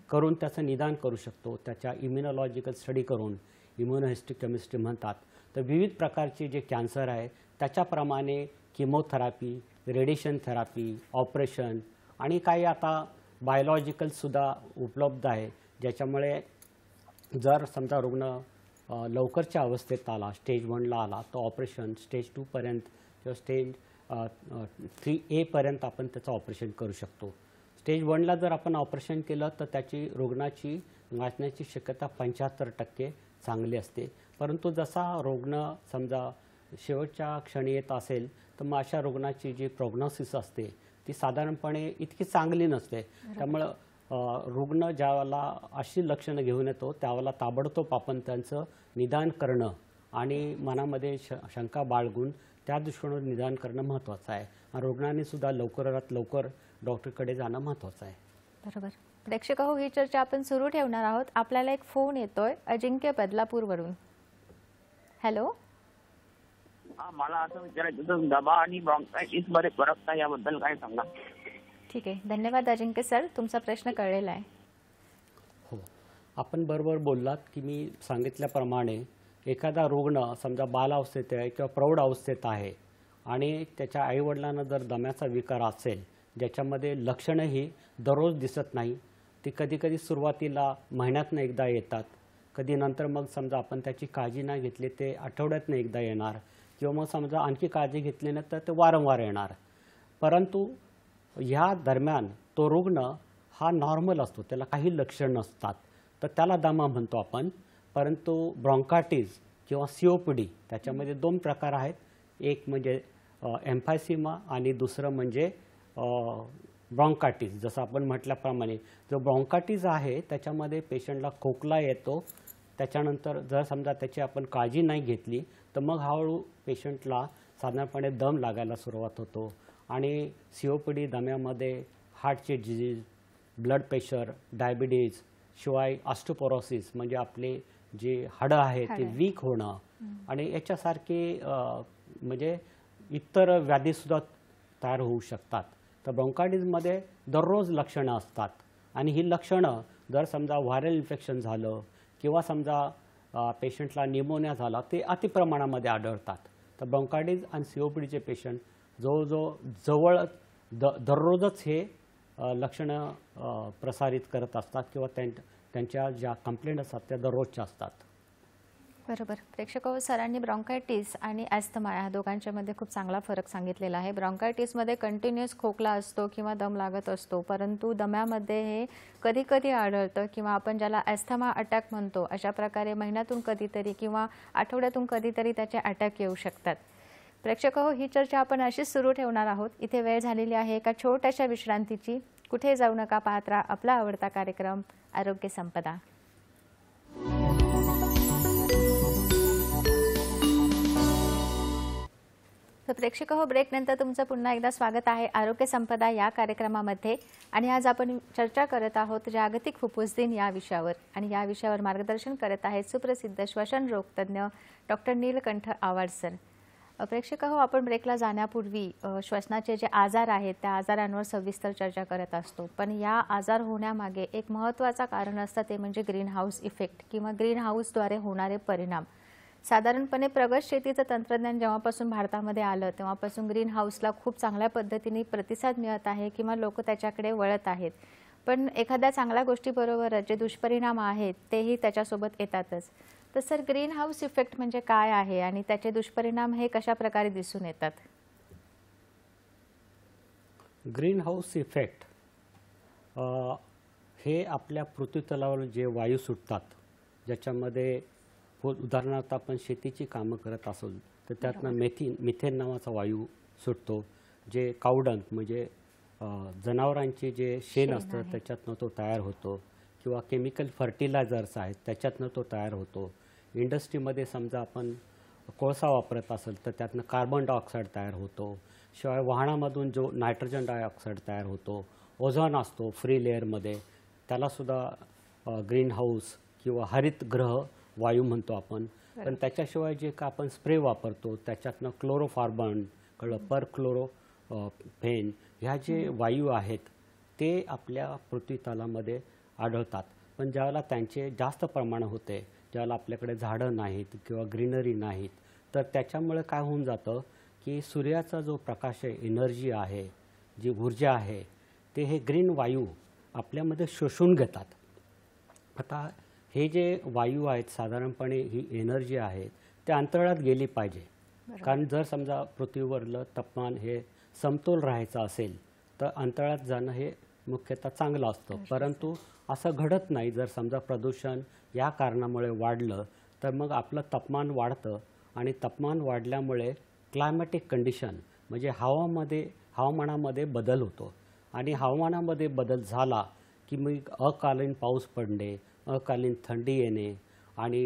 S2: करून त्याचं निदान करू शकतो. त्याच्या इम्युनॉलॉजिकल स्टडी करून, इम्युनोहिस्टोकेमिस्ट्री म्हणतात. तर विविध प्रकारचे जे कॅन्सर आहे त्याच्याप्रमाणे किमोथेरपी, रेडिएशन थेरपी, ऑपरेशन आणि काही आता बायोलॉजिकलसुद्धा उपलब्ध आहे, ज्याच्यामुळे जर समजा रुग्ण लवकरच्या अवस्थेत आला, स्टेज 1ला आला, तो ऑपरेशन स्टेज 2 पर्यंत किंवा स्टेज 3A पर्यंत आपण त्याचं ऑपरेशन करू शकतो. स्टेज 1ला जर आपण ऑपरेशन केलं तर त्याची रुग्णाची वाचण्याची शक्यता 75% चांगली असते. परंतु जसा रुग्ण समजा शेवटच्या क्षणी येत असेल तर मग अशा रुग्णाची जी प्रोग्नोसिस असते ती साधारणपणे इतकी चांगली नसते. त्यामुळं रुग्ण ज्यावेळेला अशी लक्षणं घेऊन येतो त्यावेळेला ताबडतोब आपण त्यांचं निदान करणं आणि मनामध्ये शंका बाळगून त्या दृष्टीने निदान करणं महत्त्वाचं आहे. रुग्णांनी सुद्धा लवकरात लवकर डॉक्टरकडे जाणं महत्त्वाचं आहे.
S1: बरोबर. प्रेक्षक हो, ही चर्चा आपण सुरू ठेवणार आहोत. आपल्याला एक फोन येतोय अजिंक्य बदलापूरवरून. हॅलो.
S3: मला असं विचारायचं होतं, दमा आणि ब्रॉन्कायटिस मध्ये फरक काय, याबद्दल काय सांगा.
S1: ठीक आहे, धन्यवाद अजिंक्य सर, तुमचा प्रश्न कळलेला आहे.
S2: हो, आपण बरोबर बोललात की मी सांगितल्याप्रमाणे एखादा रुग्ण समजा बालावस्थेत आहे किंवा प्रौढ अवस्थेत आहे आणि त्याच्या आईवडिलांना जर दम्याचा विकार असेल ज्याच्यामध्ये लक्षणंही दररोज दिसत नाही, ती कधीकधी सुरुवातीला महिन्यातनं एकदा येतात, कधी नंतर मग समजा आपण त्याची काळजी नाही घेतली ते आठवड्यातनं एकदा येणार किंवा मग समजा आणखी काळजी घेतली नाही तर ते वारंवार येणार. परंतु ह्या दरम्यान तो रुग्ण हा नॉर्मल असतो, त्याला काही लक्षण नसतात, तर त्याला दमा म्हणतो आपण. परंतु ब्रॉन्कायटिस किंवा COPD त्याच्यामध्ये 2 प्रकार आहेत. एक म्हणजे एम्फायसिमा आणि दुसरं म्हणजे ब्रॉन्कायटिस. जसं आपण म्हटल्याप्रमाणे जो ब्रॉन्कायटिस आहे त्याच्यामध्ये पेशंटला खोकला येतो, त्याच्यानंतर जर समजा त्याची आपण काळजी नाही घेतली तर मग हळूहळू पेशंटला साधारणपणे दम लागायला सुरुवात होतो. आणि COPD दम्यामध्ये हार्टचे डिजीज, ब्लड प्रेशर, डायबिटीज, शिवाय ऑस्टिओपोरोसिस म्हणजे आपले जे हाडं आहेत ते वीक होणं आणि याच्यासारखे म्हणजे इतर व्याधीसुद्धा तयार होऊ शकतात. तर ब्रॉन्कायटिसमध्ये दररोज लक्षणं असतात आणि ही लक्षणं जर समजा व्हायरल इन्फेक्शन झालं किंवा समजा पेशंटला निमोनिया झाला ते अतिप्रमाणामध्ये आढळतात. तर ब्रॉन्कायटिस आणि COPDचे पेशंट जवळ दररोजच हे लक्षणं प्रसारित करत असतात किंवा त्यांच्या ज्या कंप्लेंट असतात त्या दररोजच्या असतात.
S1: बरोबर. प्रेक्षक हो, सरांनी ब्रॉन्कायटिस आणि ॲस्थमा या दोघांच्यामध्ये खूप चांगला फरक सांगितलेला आहे. ब्रॉन्कायटिसमध्ये कंटिन्युअस खोकला असतो किंवा दम लागत असतो, परंतु दम्यामध्ये हे कधी कधी आढळतं किंवा आपण ज्याला ॲस्थमा अटॅक म्हणतो अशा प्रकारे महिन्यातून कधीतरी किंवा आठवड्यातून कधीतरी त्याचे अटॅक येऊ शकतात. प्रेक्षक हो, ही चर्चा आपण अशीच सुरू ठेवणार आहोत. इथे वेळ झालेली आहे एका छोट्याशा विश्रांतीची. कुठे जाऊ नका, पाहत राहा आपला आवडता कार्यक्रम आरोग्य संपदा. तर प्रेक्षक हो, ब्रेकनंतर तुमचं पुन्हा एकदा स्वागत आहे आरोग्य संपदा या कार्यक्रमामध्ये. आणि आज आपण चर्चा करत आहोत जागतिक फुफ्फुस दिन या विषयावर. आणि या विषयावर मार्गदर्शन करत आहेत सुप्रसिद्ध श्वसन रोग तज्ज्ञ डॉक्टर नीलकंठ आवाड सर. प्रेक्षक हो, आपण ब्रेकला जाण्यापूर्वी श्वसनाचे जे आजार आहेत त्या आजारांवर सविस्तर चर्चा करत असतो. पण या आजार होण्यामागे एक महत्त्वाचं कारण असतं, ते म्हणजे ग्रीन हाऊस इफेक्ट किंवा ग्रीन हाऊसद्वारे होणारे परिणाम. साधारणपणे प्रगत शेतीचं तंत्रज्ञान जेव्हापासून भारतामध्ये आलं तेव्हापासून ग्रीन हाऊसला खूप चांगल्या पद्धतीने प्रतिसाद मिळत आहे किंवा लोक त्याच्याकडे वळत आहेत. पण एखाद्या चांगल्या गोष्टीबरोबर जे दुष्परिणाम आहेत तेही त्याच्यासोबत येतातच. तर सर, ग्रीन हाऊस इफेक्ट म्हणजे काय आहे आणि त्याचे दुष्परिणाम हे कशा प्रकारे दिसून येतात?
S2: ग्रीन हाऊस इफेक्ट हे आपल्या पृथ्वीतलावर जे वायू सुटतात, ज्याच्यामध्ये उदाहरणार्थ आपण शेतीची कामं करत असेल तर त्यातनं मिथेन नावाचा वायू सुटतो, जे कावडंग म्हणजे जनावरांचे जे शेण असतं त्याच्यातनं तो तयार होतो, किंवा केमिकल फर्टिलायझर्स आहेत त्याच्यातनं तो तयार होतो. इंडस्ट्रीमध्ये समजा आपण कोळसा वापरत असेल तर त्यातनं कार्बन डायऑक्साईड तयार होतो. शिवाय वाहनामधून जो नायट्रोजन डायऑक्साईड तयार होतो, ओझोन असतो फ्री लेअरमध्ये, त्यालासुद्धा ग्रीन हाऊस किंवा हरितगृह वायू म्हणतो आपण. पण त्याच्याशिवाय जे का आपण स्प्रे वापरतो त्याच्यातनं क्लोरोफार्बन परक्लोरोफेन ह्या जे वायू आहेत ते आपल्या पृथ्वीतलामध्ये आढळतात. पण ज्यावेळेला त्यांचे जास्त प्रमाण होते, ज्यावेळेला आपल्याकडे झाडं नाहीत किंवा ग्रीनरी नाहीत, तर त्याच्यामुळे काय होऊन जातं की सूर्याचा जो प्रकाश आहे, एनर्जी आहे, जी ऊर्जा आहे, ते हे ग्रीन वायू आपल्यामध्ये शोषून घेतात. आता हे जे वायू आहेत साधारणपणे ही एनर्जी आहे ते अंतराळात गेली पाहिजे. कारण जर समजा पृथ्वीवरलं तापमान हे समतोल राहायचं असेल तर अंतराळात जाणं हे मुख्यतः चांगलं असतं. परंतु असं घडत नाही. जर समजा प्रदूषण या कारणामुळे वाढलं तर मग आपलं तापमान वाढतं आणि तापमान वाढल्यामुळे क्लायमॅटिक कंडिशन म्हणजे हवामानामध्ये बदल होतो आणि हवामानामध्ये बदल झाला की मग अकालीन पाऊस पडणे, अकालीन थंडी येणे आणि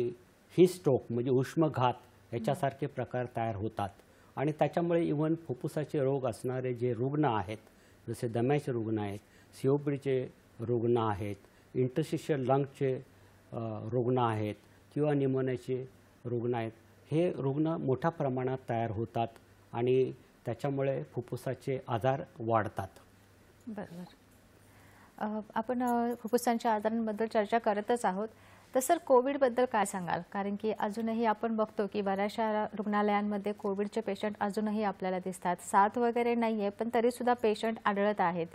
S2: ही स्ट्रोक म्हणजे उष्मघात याच्यासारखे प्रकार तयार होतात. आणि त्याच्यामुळे इव्हन फुफ्फुसाचे रोग असणारे जे रुग्ण आहेत, जसे दम्याचे रुग्ण आहेत, COPDचे रुग्ण आहेत, इंटरस्टिशियल लंगचे रुग्ण आहेत किंवा निमोनियाचे रुग्ण आहेत, हे रुग्ण मोठ्या प्रमाणात तयार होतात आणि त्याच्यामुळे फुफ्फुसाचे आजार वाढतात.
S1: बरोबर. आपण फुफ्फुसांच्या आजारांबद्दल चर्चा करतच आहोत. तर सर, कोविडबद्दल काय सांगाल? कारण की अजूनही आपण बघतो की बऱ्याचशा रुग्णालयांमध्ये कोविडचे पेशंट अजूनही आपल्याला दिसतात. साथ वगैरे नाही आहे पण तरीसुद्धा पेशंट आढळत आहेत.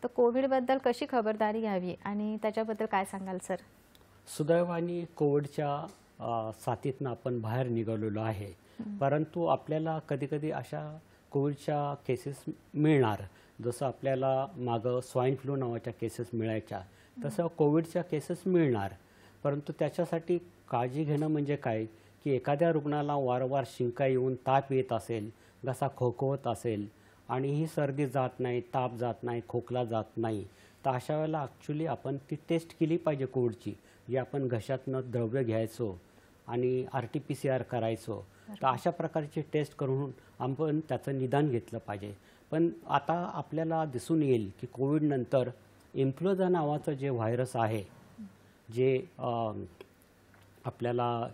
S1: तर कोविडबद्दल कशी खबरदारी घ्यावी आणि त्याच्याबद्दल काय सांगाल सर?
S2: सुदैवाने कोविडच्या साथीतनं आपण बाहेर निघालेलो आहे. परंतु आपल्याला कधीकधी अशा कोविडच्या केसेस मिळणार. जसं आपल्याला मागं स्वाईन फ्लू नावाच्या केसेस मिळायच्या तसं कोविडच्या केसेस मिळणार. परंतु त्याच्यासाठी काळजी घेणं म्हणजे काय की एखाद्या रुग्णाला वारंवार शिंका येऊन ताप येत असेल, घसा खोकवत असेल आणि ही सर्दी जात नाही, ताप जात नाही, खोकला जात नाही, तर अशा वेळेला ॲक्च्युली आपण ती टेस्ट केली पाहिजे कोविडची. जी आपण घशातनं द्रव्य घ्यायचो आणि RT-PCR करायचो. तर अशा प्रकारची टेस्ट करून आपण त्याचं निदान घेतलं पाहिजे. पण आता आपल्याला दिसून येईल की कोविडनंतर इन्फ्लुएन्झा नावाचं जे व्हायरस आहे, जे आपल्याला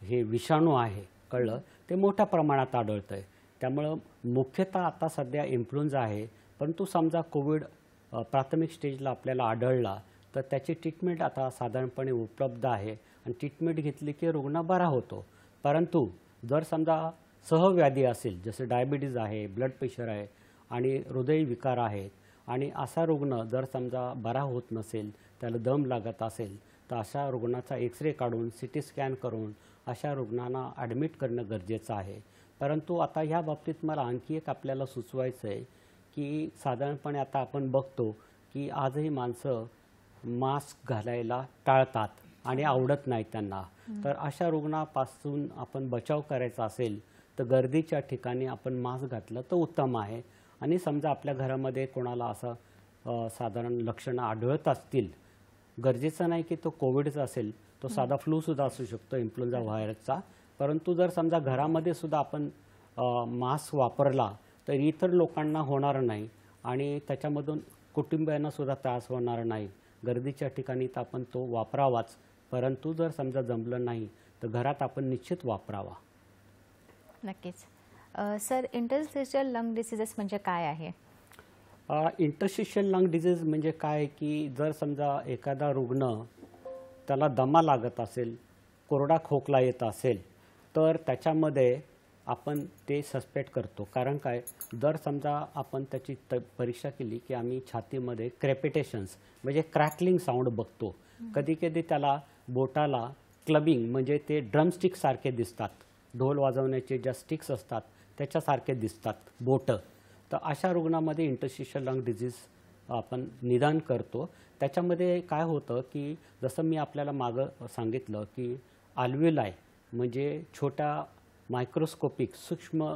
S2: हे विषाणू आहे कळलं, ते मोठ्या प्रमाणात आढळतं आहे. त्यामुळं मुख्यतः आता सध्या इन्फ्लुएन्झा आहे. परंतु समजा कोविड प्राथमिक स्टेजला आपल्याला आढळला तर त्याची ट्रीटमेंट आता साधारणपणे उपलब्ध आहे आणि ट्रीटमेंट घेतली की रुग्ण बरा होतो. परंतु जर समजा सहव्याधी असेल, जसे डायबिटीज आहे, ब्लड प्रेशर आहे आणि हृदयविकार आहेत आणि असा रुग्ण जर समजा बरा होत नसेल, त्याला दम लागत असेल, तर अशा रुग्णाचा एक्सरे काढून CT स्कॅन करून अशा रुग्णांना ॲडमिट करणं गरजेचं आहे. परंतु आता ह्या बाबतीत मला आणखी एक आपल्याला सुचवायचं आहे की साधारणपणे आता आपण बघतो की आजही माणसं मास्क घालायला टाळतात आणि आवडत नाही त्यांना. तर अशा रुग्णापासून आपण बचाव करायचा असेल तर गर्दीच्या ठिकाणी आपण मास्क घातलं तर उत्तम आहे. आणि समजा आपल्या घरामध्ये कोणाला असं साधारण लक्षणं आढळत असतील, गरजेचं नाही की तो कोविडचा असेल, तो साधा फ्लूसुद्धा असू शकतो इन्फ्लुएन्झा व्हायरसचा. परंतु जर समजा घरामध्ये सुद्धा आपण मास्क वापरला तर इतर लोकांना होणार नाही आणि त्याच्यामधून कुटुंबियांना सुद्धा त्रास होणार नाही. गर्दीच्या ठिकाणी तर आपण तो वापरावाच. परंतु जर समजा जमलं नाही तर घरात आपण निश्चित वापरावा.
S1: नक्कीच. सर, इंटरस्टिशियल लंग डिसीजेस म्हणजे काय आहे?
S2: इंटरस्टिशियल लंग डिसीज म्हणजे काय की जर समजा एखादा रुग्ण त्याला दमा लागत असेल, कोरडा खोकला येत असेल, तर त्याच्यामध्ये आपण ते सस्पेक्ट करतो. कारण काय, जर समजा आपण त्याची परीक्षा केली की आम्ही छातीमध्ये क्रेपिटेशन्स म्हणजे क्रॅकलिंग साऊंड बघतो. कधी कधी त्याला बोटाला क्लबिंग म्हणजे ते ड्रमस्टिक सारखे दिसतात, ढोल वाजवण्याचे ज्या स्टिक्स असतात त्याच्यासारखे दिसतात बोटं. तर अशा रुग्णामध्ये इंटरस्टिशियल लंग डिसीज आपण निदान करतो. त्याच्यामध्ये काय होतं की जसं मी आपल्याला मागं सांगितलं की अल्व्हेलाई म्हणजे छोट्या मायक्रोस्कोपिक सूक्ष्म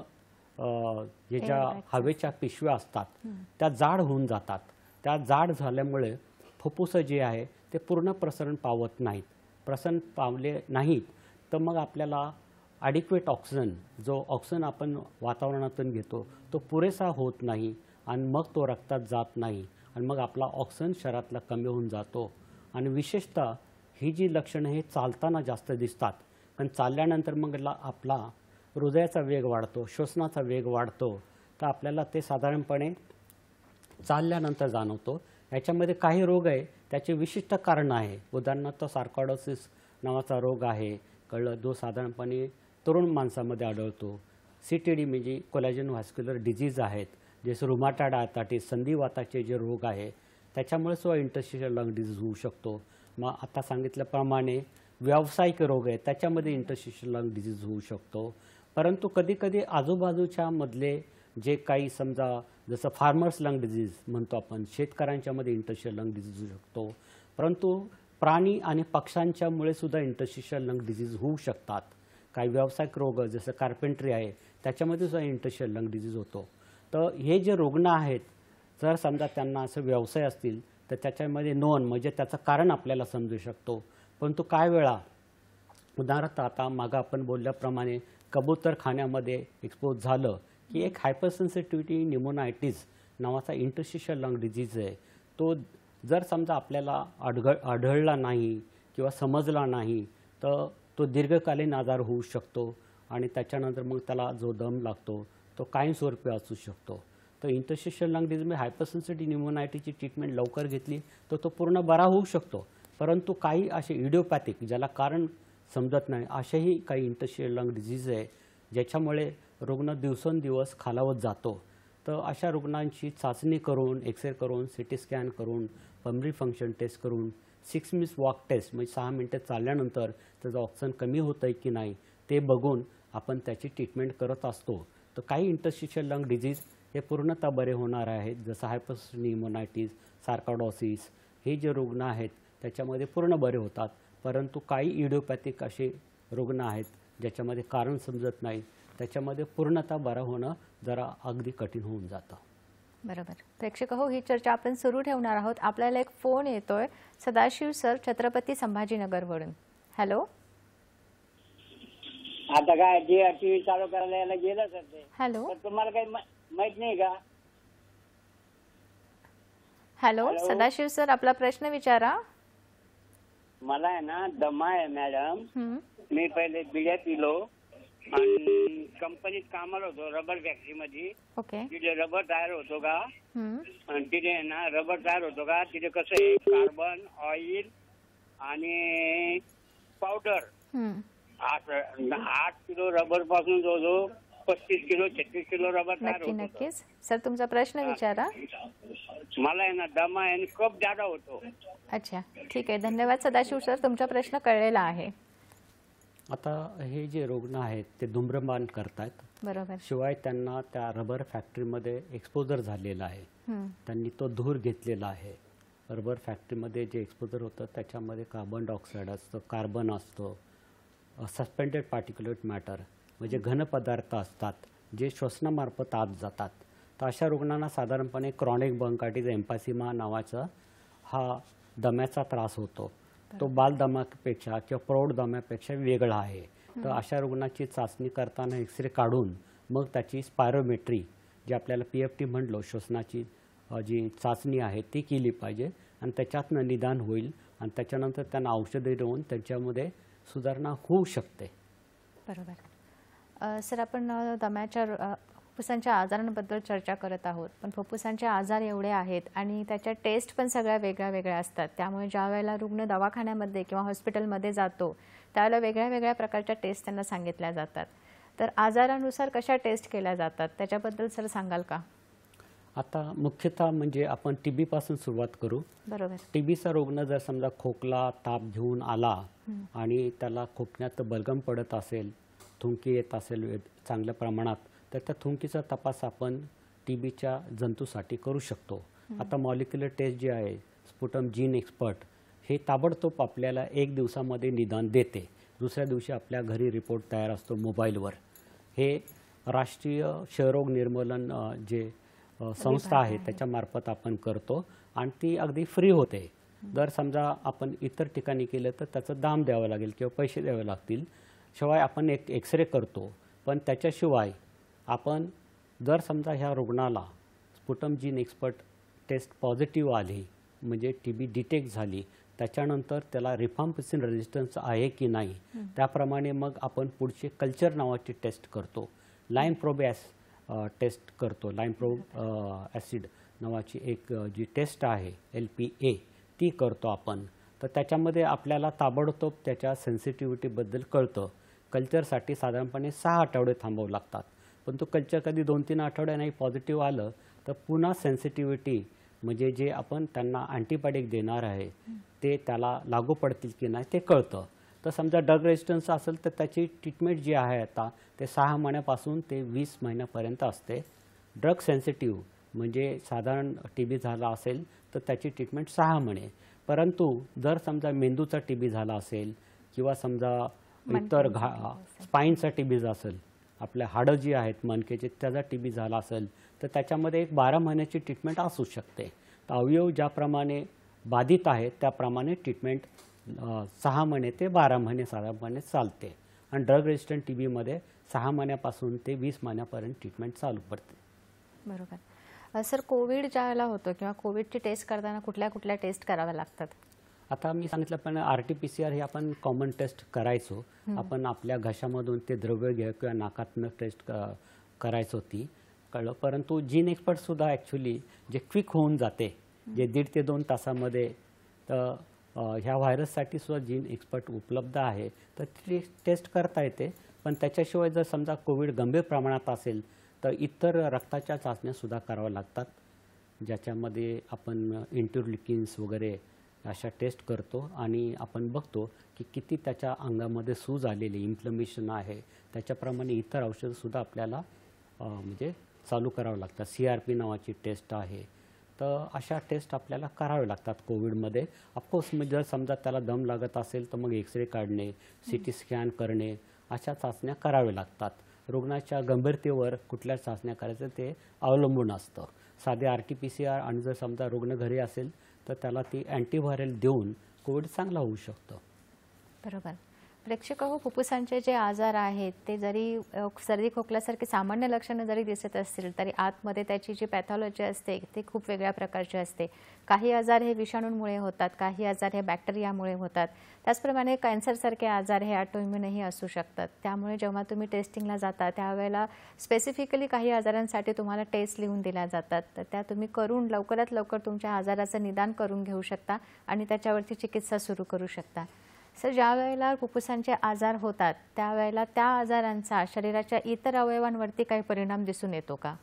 S2: जे ज्या हवेच्या पिशव्या असतात त्या जाड होऊन जातात. त्या जाड झाल्यामुळे फुफ्फुसं जे आहे ते पूर्ण प्रसरण पावत नाहीत. प्रसरण पावले नाहीत तर मग आपल्याला ॲडिक्वेट ऑक्सिजन, जो ऑक्सिजन आपण वातावरणातून घेतो तो पुरेसा होत नाही आणि मग तो रक्तात जात नाही आणि मग आपला ऑक्सिजन शरीरातला कमी होऊन जातो. आणि विशेषतः ही जी लक्षणं हे चालताना जास्त दिसतात, पण चालल्यानंतर मग आपला हृदयाचा वेग वाढतो, श्वसनाचा वेग वाढतो. तर आपल्याला ते साधारणपणे चालल्यानंतर जाणवतो. याच्यामध्ये काही रोग आहे त्याचे विशिष्ट कारण आहे. उदाहरणार्थ सार्कॉइडोसिस नावाचा रोग आहे कळलं, जो साधारणपणे तरुण माणसामध्ये आढळतो. CTD म्हणजे कोलॅजन व्हॅस्क्युलर डिजीज आहेत, जसे रुमाटॉइड आर्थरायटिस, संधिवाताचे जे रोग आहे त्याच्यामुळे सुद्धा इंटरस्टिशियल लंग डिसीज होऊ शकतो. मग आता सांगितल्याप्रमाणे व्यावसायिक रोग आहे त्याच्यामध्ये इंटरस्टिशियल लंग डिजीज होऊ शकतो. परंतु कधी कधी आजूबाजूच्या मधले जे काही समजा जसं फार्मर्स लंग डिजीज म्हणतो आपण, शेतकऱ्यांच्यामध्ये इंटरस्टिशियल लंग डिजीज होऊ शकतो. परंतु प्राणी आणि पक्ष्यांच्यामुळे सुद्धा इंटरस्टिशियल लंग डिजीज होऊ शकतात. काही व्यावसायिक रोग जसं कार्पेंट्री आहे त्याच्यामध्ये सुद्धा इंटरस्टिशियल लंग डिजीज होतो. तर हे जे रुग्ण आहेत जर समजा त्यांना असं व्यवसाय असतील तर त्याच्यामध्ये नोंद म्हणजे त्याचं कारण आपल्याला समजू शकतो. परंतु काय वेळा उदाहरणार्थ आता मागं आपण बोलल्याप्रमाणे कबूतर खाण्यामध्ये एक्सपोज झालं की एक हायपरसेन्सिटिव्हिटी न्यूमोनायटिस नावाचा इंटरस्टिशियल लंग डिजीज आहे. तो जर समजा आपल्याला आढळला नाही किंवा समजला नाही तर तो दीर्घकालीन आजार होऊ शकतो आणि त्याच्यानंतर मग त्याला जो दम लागतो तो कायमस्वरूपी असू शकतो. तर इंटरस्टिशियल लंग डिजीजमध्ये हायपरसेन्सिटिव्हिटी न्यूमोनायटिसची ट्रीटमेंट लवकर घेतली तर तो पूर्ण बरा होऊ शकतो. परंतु काही असे इडिओपॅथिक ज्याला कारण समजत नाही असेही काही इंटरस्टिशियल लंग डिजीज आहे ज्याच्यामुळे रुग्ण दिवसेंदिवस खालावत जातो. तर अशा रुग्णांची चाचणी करून एक्सरे करून सीटी स्कॅन करून पल्मनरी फंक्शन टेस्ट करून 6 मिनिट्स वॉक टेस्ट म्हणजे 6 मिनिटं चालल्यानंतर त्याचं ऑक्सिजन कमी होतं आहे की नाही ते बघून आपण त्याची ट्रीटमेंट करत असतो. तर काही इंटरस्टिशियल लंग डिजीज हे पूर्णतः बरे होणार आहेत जसं हायपरसेन्सिटिव्हिटी न्यूमोनायटिस, सार्कायडोसिस हे जे रुग्ण आहेत त्याच्यामध्ये पूर्ण बरे होतात. परंतु काही इडिओपॅथिक असे रुग्ण आहेत ज्याच्यामध्ये कारण समजत नाही त्याच्यामध्ये पूर्णतः बरं होणं जरा अगदी कठीण होऊन जातं.
S1: बरोबर. प्रेक्षक हो, ही चर्चा आपण सुरू ठेवणार आहोत. आपल्याला एक फोन येतोय सदाशिव सर छत्रपती संभाजीनगरवरून. हॅलो.
S4: आता काय जे टीव्ही चालू करायला यायला गेलं सर ते.
S1: हॅलो.
S4: तर तुम्हाला काही माहित नाही का?
S1: हॅलो सदाशिव सर, आपला प्रश्न विचारा.
S4: मला आहे ना दमा आहे मॅडम.
S1: हं.
S4: मी पहिले बिड्या पिलो आणि कंपनीत कामाला होतो रबर फॅक्टरी मध्ये.
S1: ओके.
S4: तिथे रबर तयार होतो का?
S1: हं.
S4: आणि तिथे आहे ना रबर तयार होतो का? तिथे कसं आहे कार्बन, ऑइल आणि पावडर.
S1: हं.
S4: 8 किलो रबर पासून जवळजवळ 35 किलो 36 किलो रबर तयार
S1: नक्की
S4: होतो.
S1: नक्कीच सर, तुमचा प्रश्न विचारा.
S4: मला आहे ना दमा आणि कफ जादा होतो.
S1: अच्छा, ठीक आहे. धन्यवाद सदाशिव सर, तुमचा प्रश्न कळलेला आहे.
S2: आता हे जे रुग्ण आहेत ते धूम्रपान करतात.
S1: बरोबर.
S2: शिवाय त्यांना त्या रबर फॅक्टरीमध्ये एक्सपोजर झालेला आहे.
S1: हं.
S2: त्यांनी तो धूर घेतलेला आहे. रबर फॅक्टरीमध्ये जे एक्सपोजर होतं त्याच्यामध्ये कार्बन डायऑक्साईड असतं, कार्बन असतं, सस्पेंडेड पार्टिक्युलेट मॅटर म्हणजे घन पदार्थ असतात जे श्वसनामार्फत आत जातात. तर अशा रुग्णांना साधारणपणे क्रॉनिक ब्रॉन्कायटिस एम्फायसेमा नावाचा हा दम्याचा त्रास होतो. तो बालदम्यापेक्षा किंवा प्रौढ दम्यापेक्षा वेगळा आहे. तर अशा रुग्णाची चाचणी करताना एक्सरे काढून मग त्याची स्पायरोमेट्री जी आपल्याला PFT म्हणलो श्वसनाची जी चाचणी आहे ती केली पाहिजे आणि त्याच्यातनं निदान होईल आणि त्याच्यानंतर त्यांना औषधे देऊन त्यांच्यामध्ये सुधारणा होऊ शकते.
S1: बरोबर. सर, आपण दम्याच्या फुफ्फुसांच्या आजारांबद्दल चर्चा करत आहोत. पण फुफ्फुसांचे आजार एवढे आहेत आणि त्याच्या टेस्ट पण सगळ्या वेगळ्या वेगळ्या असतात. त्यामुळे ज्या वेळेला रुग्ण दवाखान्यामध्ये किंवा हॉस्पिटलमध्ये जातो त्यावेळेला वेगळ्या वेगळ्या प्रकारच्या टेस्ट त्यांना सांगितल्या जातात. तर आजारानुसार कशा टेस्ट केल्या जातात त्याच्याबद्दल सर सांगाल का?
S2: आता मुख्यतः म्हणजे आपण TB पासून सुरुवात करू.
S1: बरोबर.
S2: TBचा रुग्ण जर समजा खोकला ताप घेऊन आला आणि त्याला खोकण्यात बलगम पडत असेल, थुंकी येत असेल चांगल्या प्रमाणात तर त्या थुंकीचा तपास आपण TBच्या जंतूसाठी करू शकतो. आता मॉलिक्युलर टेस्ट जी आहे स्पुटम जीन एक्सपर्ट हे ताबडतोब आपल्याला 1 दिवसामध्ये निदान देते. दुसऱ्या दिवशी आपल्या घरी रिपोर्ट तयार असतो मोबाईलवर. हे राष्ट्रीय क्षयरोग निर्मूलन जे संस्था आहे त्याच्यामार्फत आपण करतो आणि ती अगदी फ्री होते. जर समजा आपण इतर ठिकाणी केलं तर त्याचं दाम द्यावं लागेल किंवा पैसे द्यावे लागतील. शिवाय आपण एक एक्सरे करतो. पण त्याच्याशिवाय आपण जर समजा ह्या रुग्णाला sputum gene expert test positive आली म्हणजे TB डिटेक्ट झाली त्याच्यानंतर त्याला रिफाम्पिसिन रेजिस्टन्स आहे की नाही त्याप्रमाणे मग आपण पुढचे कल्चर नावाची टेस्ट करतो. लाईम प्रोब टेस्ट करतो. लाईम प्रोब ॲसिड नावाची एक जी टेस्ट आहे LPA ती करतो आपण. तर त्याच्यामध्ये आपल्याला ताबडतोब त्याच्या सेन्सिटिव्हिटीबद्दल कळतं. कल्चरसाठी साधारणपणे 6 आठवडे थांबावं लागतात. पण तो कल्चर कधी 2-3 आठवड्यांनी पॉझिटिव्ह आलं तर पुन्हा सेन्सिटिव्हिटी म्हणजे जे आपण त्यांना अँटीबायोटिक देणार आहे ते त्याला लागू पडतील की नाही ते कळतं. तर समजा ड्रग रेजिस्टन्स असेल तर त्याची ट्रीटमेंट जी आहे आता ते 6 महिन्यापासून ते 20 महिन्यापर्यंत असते. ड्रग सेन्सिटिव्ह म्हणजे साधारण TB झाला असेल तर त्याची ट्रीटमेंट 6 महिने. परंतु जर समजा मेंदूचा TB झाला असेल किंवा समजा इतर स्पाईनचा TB असेल, आपल्या हाडं जी आहेत मणकेचे त्याचा TB झाला असेल तर त्याच्यामध्ये एक 12 महिन्याची ट्रीटमेंट असू शकते. तर अवयव ज्याप्रमाणे बाधित आहेत त्याप्रमाणे ट्रीटमेंट 6 महिने ते 12 महिने साधारणपणे चालते. आणि ड्रग रेजिस्टंट TBमध्ये 6 महिन्यापासून ते 20 महिन्यापर्यंत ट्रीटमेंट चालू पडते.
S1: बरोबर. सर, कोविड ज्यावेळेला होतो किंवा कोविडची टेस्ट करताना कुठल्या कुठल्या टेस्ट कराव्या लागतात?
S2: आता मी सांगितलं पण RT-PCR हे आपण कॉमन टेस्ट करायचो. आपण आपल्या घशामधून ते द्रव्य घ्या किंवा नाकातनं टेस्ट करायचो ती कळलं. परंतु जीन एक्सपर्टसुद्धा ॲक्च्युली जे क्विक होऊन जाते जे 1.5 ते 2 तासामध्ये, तर ह्या व्हायरससाठी सुद्धा जीन एक्सपर्ट उपलब्ध आहे तर ती टेस्ट करता येते. पण त्याच्याशिवाय जर समजा कोविड गंभीर प्रमाणात असेल तर इतर रक्ताच्या चाचण्यासुद्धा कराव्या लागतात, ज्याच्यामध्ये आपण इंटरल्युकिन्स वगैरे अशा टेस्ट करतो आणि आपण बघतो की किती त्याच्या अंगामध्ये सूज आलेली इन्फ्लमेशन आहे. त्याच्याप्रमाणे इतर औषधंसुद्धा आपल्याला म्हणजे चालू करावं लागतात. CRP नावाची टेस्ट आहे. तर अशा टेस्ट आपल्याला करावे लागतात कोविडमध्ये. ऑफकोर्स मग जर समजा त्याला दम लागत असेल तर मग एक्सरे काढणे, CT स्कॅन करणे अशा चाचण्या कराव्या लागतात. रुग्णाच्या गंभीरतेवर कुठल्या चाचण्या करायचं ते अवलंबून असतं. साधे RT-PCR आणि जर समजा रुग्ण घरी असेल तर त्याला ती अँटीव्हायरल देऊन कोविड चांगला होऊ शकतो.
S1: बरोबर. प्रेक्षक हो, फुफ्फुसांचे जे आजार आहेत ते जरी सर्दी खोकल्यासारखे सामान्य लक्षणं जरी दिसत असतील तरी आतमध्ये त्याची जी पॅथॉलॉजी असते ती खूप वेगळ्या प्रकारची असते. काही आजार हे विषाणूंमुळे होतात, काही आजार हे बॅक्टेरियामुळे होतात. त्याचप्रमाणे कॅन्सरसारखे आजार हे ऑटोइम्युनही असू शकतात. त्यामुळे जेव्हा तुम्ही टेस्टिंगला जाता त्यावेळेला स्पेसिफिकली काही आजारांसाठी तुम्हाला टेस्ट लिहून दिल्या जातात, तर त्या तुम्ही करून लवकरात लवकर तुमच्या आजाराचं निदान करून घेऊ शकता आणि त्याच्यावरती चिकित्सा सुरू करू शकता. सर, ज्या वेळेला फुफ्फुसांचे आजार होतात त्यावेळेला त्या आजारांचा शरीराच्या इतर अवयवांवरती काही परिणाम दिसून येतो का?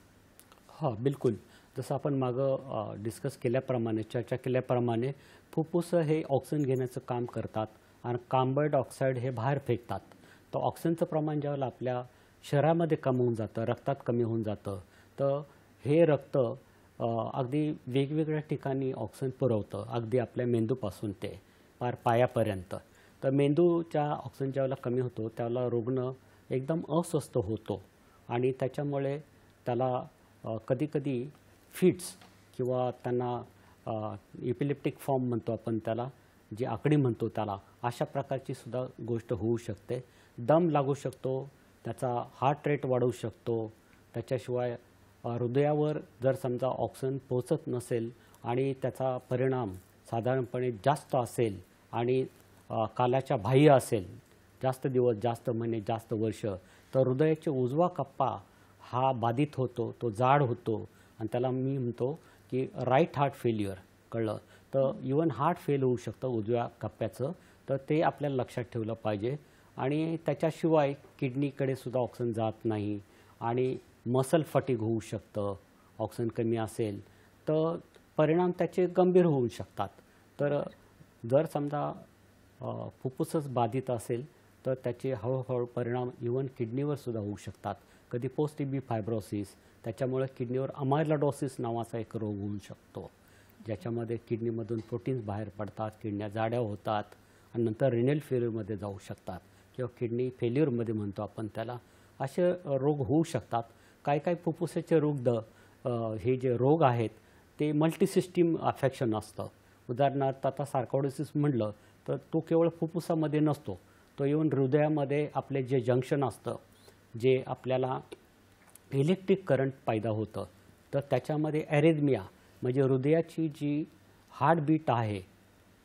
S2: हां, बिलकुल. जसं आपण मागं डिस्कस केल्याप्रमाणे, चर्चा केल्याप्रमाणे फुफ्फुसं हे ऑक्सिजन घेण्याचं काम करतात आणि कार्बन डायऑक्साईड हे बाहेर फेकतात. तर ऑक्सिजनचं प्रमाण ज्यावेळेला आपल्या शरीरामध्ये कमी होऊन जातं, रक्तात कमी होऊन जातं, तर हे रक्त अगदी वेगवेगळ्या ठिकाणी ऑक्सिजन पुरवतं, अगदी आपल्या मेंदूपासून ते पार पायापर्यंत. तर मेंदूच्या ऑक्सिजन ज्यावेळेला कमी होतो त्यावेळेला रुग्ण एकदम अस्वस्थ होतो आणि त्याच्यामुळे त्याला कधीकधी फिट्स किंवा त्यांना इपिलेप्टिक फॉर्म म्हणतो आपण त्याला, जी आकडी म्हणतो त्याला, अशा प्रकारची सुद्धा गोष्ट होऊ शकते. दम लागू शकतो, त्याचा हार्ट रेट वाढवू शकतो. त्याच्याशिवाय हृदयावर जर समजा ऑक्सिजन पोचत नसेल आणि त्याचा परिणाम साधारणपणे जास्त असेल आणि कालाच्या बाह्य असेल, जास्त दिवस, जास्त महिने, जास्त वर्ष, तर हृदयाचा उजवा कप्पा हा बाधित होतो, तो जाड होतो आणि त्याला मी म्हणतो की राईट हार्ट फेल्युअर. कळलं. तर इवन हार्ट फेल होऊ शकतं उजव्या कप्प्याचं, तर ते आपल्याला लक्षात ठेवलं पाहिजे. आणि त्याच्याशिवाय किडनीकडे सुद्धा ऑक्सिजन जात नाही आणि मसल फटीग होऊ शकतं. ऑक्सिजन कमी असेल तर परिणाम त्याचे गंभीर होऊ शकतात. तर जर समजा फुफ्फुसच बाधित असेल तर त्याचे हळूहळू परिणाम इवन किडनीवर सुद्धा होऊ शकतात. कधी पोस्ट TB फायब्रोसिस, त्याच्यामुळे किडनीवर अमायलॉइडोसिस नावाचा एक रोग होऊ शकतो, ज्याच्यामध्ये किडनीमधून प्रोटीन्स बाहेर पडतात, किडन्या जाड्या होतात आणि नंतर रिनल फेल्युअरमध्ये जाऊ शकतात किंवा किडनी फेल्युअरमध्ये म्हणतो आपण त्याला. असे रोग होऊ शकतात. काही फुफ्फुसाचे हे जे रोग आहेत ते मल्टीसिस्टीम अफेक्शन असतं. उदाहरणार्थ आता सार्कोइडोसिस म्हटलं तर तो केवळ फुफ्फुसामध्ये नसतो, तो इवन हृदयामध्ये आपले जे जंक्शन असतं, जे आपल्याला इलेक्ट्रिक करंट पैदा होतं, तर त्याच्यामध्ये ॲरिथमिया म्हणजे हृदयाची जी हार्टबीट आहे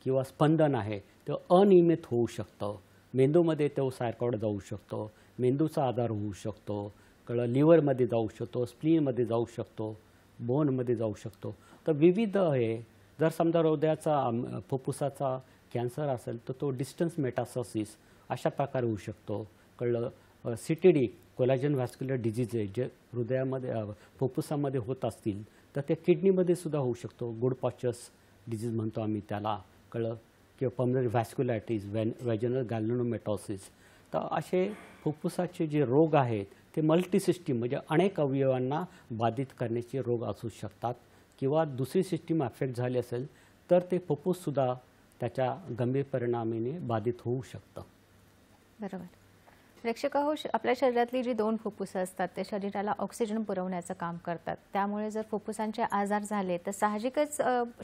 S2: किंवा स्पंदन आहे ते अनियमित होऊ शकतं. मेंदूमध्ये तो सार्कोइड जाऊ शकतो, मेंदूचा आजार होऊ शकतो, लिव्हरमध्ये जाऊ शकतो, स्प्लीनमध्ये जाऊ शकतो, बोनमध्ये जाऊ शकतो. तर विविध हे जर समजा हृदयाचा फुफ्फुसाचा कॅन्सर असेल तर तो डिस्टन्स मेटास्टॅसिस अशा प्रकारे होऊ शकतो. CTD कोलॅजन व्हॅस्क्युलर डिजीज जे हृदयामध्ये फुफ्फुसामध्ये होत असतील तर ते किडनीमध्ये सुद्धा होऊ शकतो. गुड पॉचस डिजीज म्हणतो आम्ही त्याला. किंवा पल्मनरी व्हॅस्क्युलायटिस, व्हॅजिनल गॅल्व्हॅनोमेटॉसिस. तर असे फुफ्फुसाचे जे रोग आहेत ते मल्टीसिस्टीम म्हणजे अनेक अवयवांना बाधित करण्याचे रोग असू शकतात, किंवा दुसरी सिस्टीम अफेक्ट झाली असेल तर ते फुफ्फुससुद्धा त्याच्या गंभीर परिणामाने बाधित होऊ शकतं.
S1: बरोबर. प्रेक्षक हो, आपल्या शरीरातली जी 2 फुफ्फुसं असतात ते शरीराला ऑक्सिजन पुरवण्याचं काम करतात. त्यामुळे जर फुफ्फुसांचे आजार झाले तर साहजिकच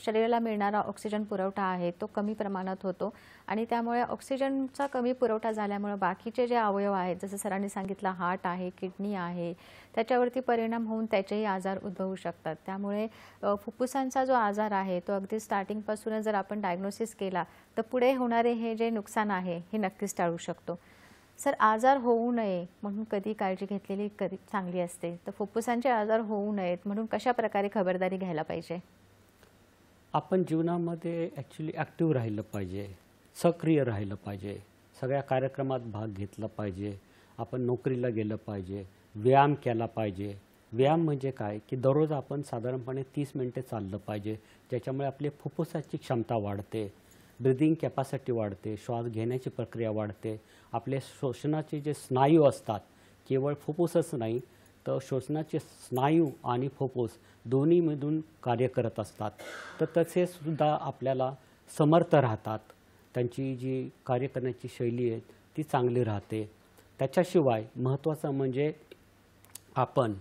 S1: शरीराला मिळणारा ऑक्सिजन पुरवठा आहे तो कमी प्रमाणात होतो आणि त्यामुळे ऑक्सिजनचा कमी पुरवठा झाल्यामुळे बाकीचे जे अवयव आहेत, जसं सरांनी सांगितलं हार्ट आहे, किडनी आहे, त्याच्यावरती परिणाम होऊन त्याचेही आजार उद्भवू शकतात. त्यामुळे फुफ्फुसांचा जो आजार आहे तो अगदी स्टार्टिंगपासूनच जर आपण डायग्नोसिस केला तर पुढे होणारे हे जे नुकसान आहे हे नक्कीच टाळू शकतो. सर, आजार होऊ नये म्हणून कधी काळजी घेतलेली कधी चांगली असते, तर फुफ्फुसांचे आजार होऊ नयेत म्हणून कशा प्रकारे खबरदारी घ्यायला पाहिजे?
S2: आपण जीवनामध्ये ॲक्च्युली ॲक्टिव्ह राहिलं पाहिजे, सक्रिय राहिलं पाहिजे, सगळ्या कार्यक्रमात भाग घेतला पाहिजे, आपण नोकरीला गेलं पाहिजे, व्यायाम केला पाहिजे. व्यायाम म्हणजे काय की दररोज आपण साधारणपणे 30 मिनिटे चाललं पाहिजे, ज्याच्यामुळे आपली फुफ्फुसाची क्षमता वाढते, ब्रिदिंग कॅपॅसिटी वाढते, श्वास घेण्याची प्रक्रिया वाढते, आपले श्वसनाचे जे स्नायू असतात, केवळ फुफ्फुसच नाही तर श्वसनाचे स्नायू आणि फुफ्फुस दोन्हीमधून कार्य करत असतात, तर तसे सुद्धा आपल्याला समर्थ राहतात, त्यांची जी कार्य करण्याची शैली आहे ती चांगली राहते. त्याच्याशिवाय महत्त्वाचं म्हणजे आपण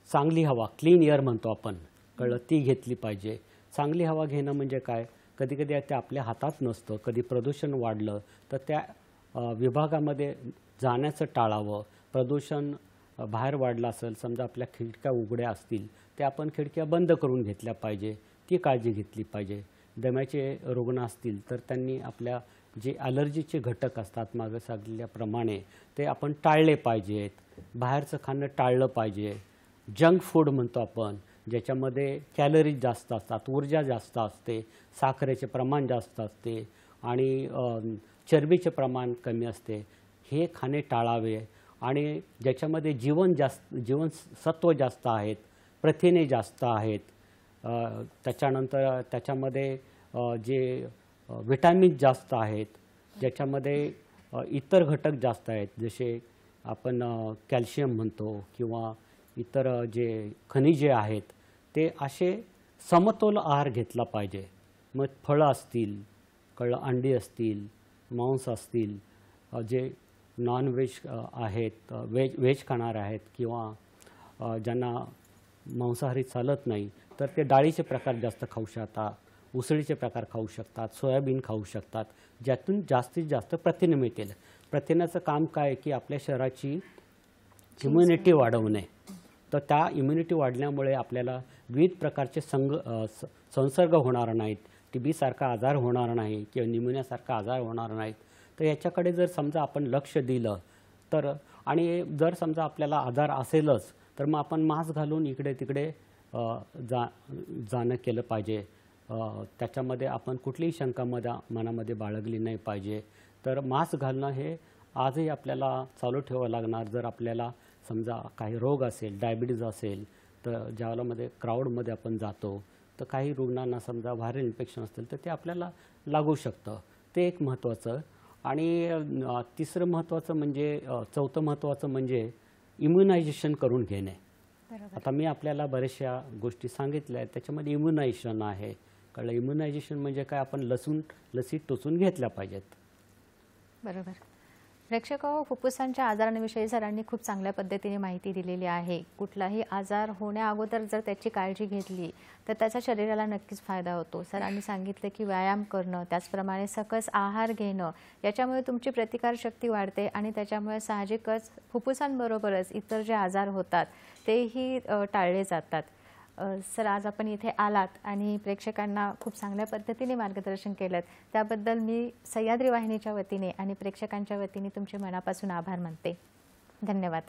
S2: चांगली हवा, क्लीन एअर म्हणतो आपण, कळलं, ती घेतली पाहिजे. चांगली हवा घेणं म्हणजे काय, कधी कधी ते आपल्या हातात नसतं, कधी प्रदूषण वाढलं तर त्या विभागामध्ये जाण्याचं टाळावं. प्रदूषण बाहेर वाढलं असेल, समजा आपल्या खिडक्या उघड्या असतील ते आपण खिडक्या बंद करून घेतल्या पाहिजे, ती काळजी घेतली पाहिजे. दम्याचे रुग्ण असतील तर त्यांनी आपल्या जे ॲलर्जीचे घटक असतात मागे सांगितल्याप्रमाणे ते आपण टाळले पाहिजेत, बाहेरचं खाणं टाळलं पाहिजे. जंक फूड म्हणतो आपण, ज्याच्यामध्ये कॅलरीज जास्त असतात, ऊर्जा जास्त असते, साखरेचे प्रमाण जास्त असते आणि चरबीचे प्रमाण कमी असते, हे खाणे टाळावे. आणि ज्याच्यामध्ये जीवनसत्व जास्त आहेत, प्रथिने जास्त आहेत, त्याच्यानंतर त्याच्यामध्ये जे विटॅमिन जास्त आहेत, ज्याच्यामध्ये इतर घटक जास्त आहेत, जसे आपण कॅल्शियम म्हणतो किंवा इतर जे खनिजे आहेत, ते असे समतोल आहार घेतला पाहिजे. मग फळं असतील, कळलं, अंडी असतील, मांस असतील, जे नॉन व्हेज आहेत, व्हेज खाणारे आहेत किंवा ज्यांना मांसाहारी चालत नाही तर ते डाळीचे प्रकार जास्त खाऊ शकतात, उसळीचे प्रकार खाऊ शकतात, सोयाबीन खाऊ शकतात, ज्यातून जास्तीत जास्त प्रथिने मिळतील. प्रथिनाचं काम काय की आपल्या शरीराची इम्युनिटी वाढवणे. तर त्या इम्युनिटी वाढल्यामुळे आपल्याला विविध प्रकारचे संसर्ग होणार नाहीत, TB सारखा आजार होणार नाही किंवा न्यूमोनियासारखा आजार होणार नाहीत. तर याच्याकडे जर समजा आपण लक्ष दिलं तर, आणि जर समजा आपल्याला आजार असेलच तर मग आपण मास्क घालून इकडे तिकडे जाणं केलं पाहिजे. त्याच्यामध्ये आपण कुठलीही शंका मनामध्ये बाळगली नाही पाहिजे. तर मास्क घालणं हे आजही आपल्याला चालू ठेवावं लागणार. जर आपल्याला समजा काही रोग असेल, डायबिटीज असेल, तर ज्यावेळेला क्राऊडमध्ये आपण जातो तर काही रुग्णांना समजा व्हायरल इन्फेक्शन असेल तर ते आपल्याला लागू शकतं, ते एक महत्त्वाचं. आणि तिसरं महत्त्वाचं म्हणजे चौथं महत्त्वाचं म्हणजे इम्युनायझेशन करून घेणे. आता मी आपल्याला बऱ्याचशा गोष्टी सांगितल्या आहेत, त्याच्यामध्ये इम्युनायझेशन आहे, कळलं. इम्युनायझेशन म्हणजे काय, आपण लसी टोचून घेतल्या पाहिजेत.
S1: बरोबर. प्रेक्षक हो, फुफ्फुसांच्या आजारांविषयी सरांनी खूप चांगल्या पद्धतीने माहिती दिलेली आहे. कुठलाही आजार होण्याअगोदर जर त्याची काळजी घेतली तर त्याचा शरीराला नक्कीच फायदा होतो. सरांनी सांगितलं की व्यायाम करणं, त्याचप्रमाणे सकस आहार घेणं, याच्यामुळे तुमची प्रतिकारशक्ती वाढते आणि त्याच्यामुळे साहजिकच फुफ्फुसांबरोबरच इतर जे आजार होतात तेही टाळले जातात. सर, आज आपण इथे आलात आणि प्रेक्षकांना खूप चांगल्या पद्धतीने मार्गदर्शन केलं, त्याबद्दल मी सह्याद्री वाहिनीच्या वतीने आणि प्रेक्षकांच्या वतीने तुमचे मनापासून आभार मानते. धन्यवाद.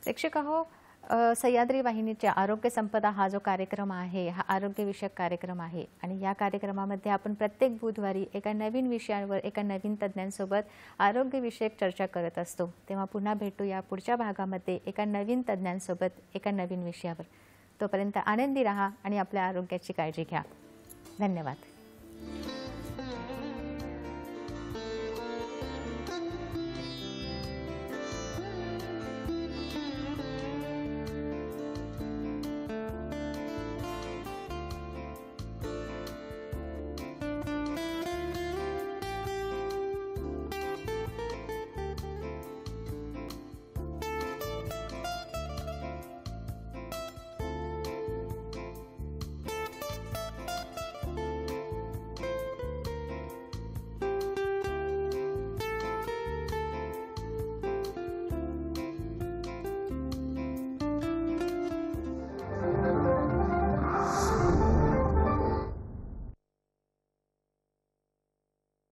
S1: प्रेक्षक हो, सह्याद्री वाहिनीच्या आरोग्य संपदा हा जो कार्यक्रम आहे हा आरोग्यविषयक कार्यक्रम आहे आणि या कार्यक्रमामध्ये आपण प्रत्येक बुधवारी एका नवीन विषयावर एका नवीन तज्ज्ञांसोबत आरोग्यविषयक चर्चा करत असतो. तेव्हा पुन्हा भेटूया पुढच्या भागामध्ये एका नवीन तज्ज्ञांसोबत एका नवीन विषयावर. तोपर्यंत आनंदी राहा आणि आपल्या आरोग्याची काळजी घ्या. धन्यवाद.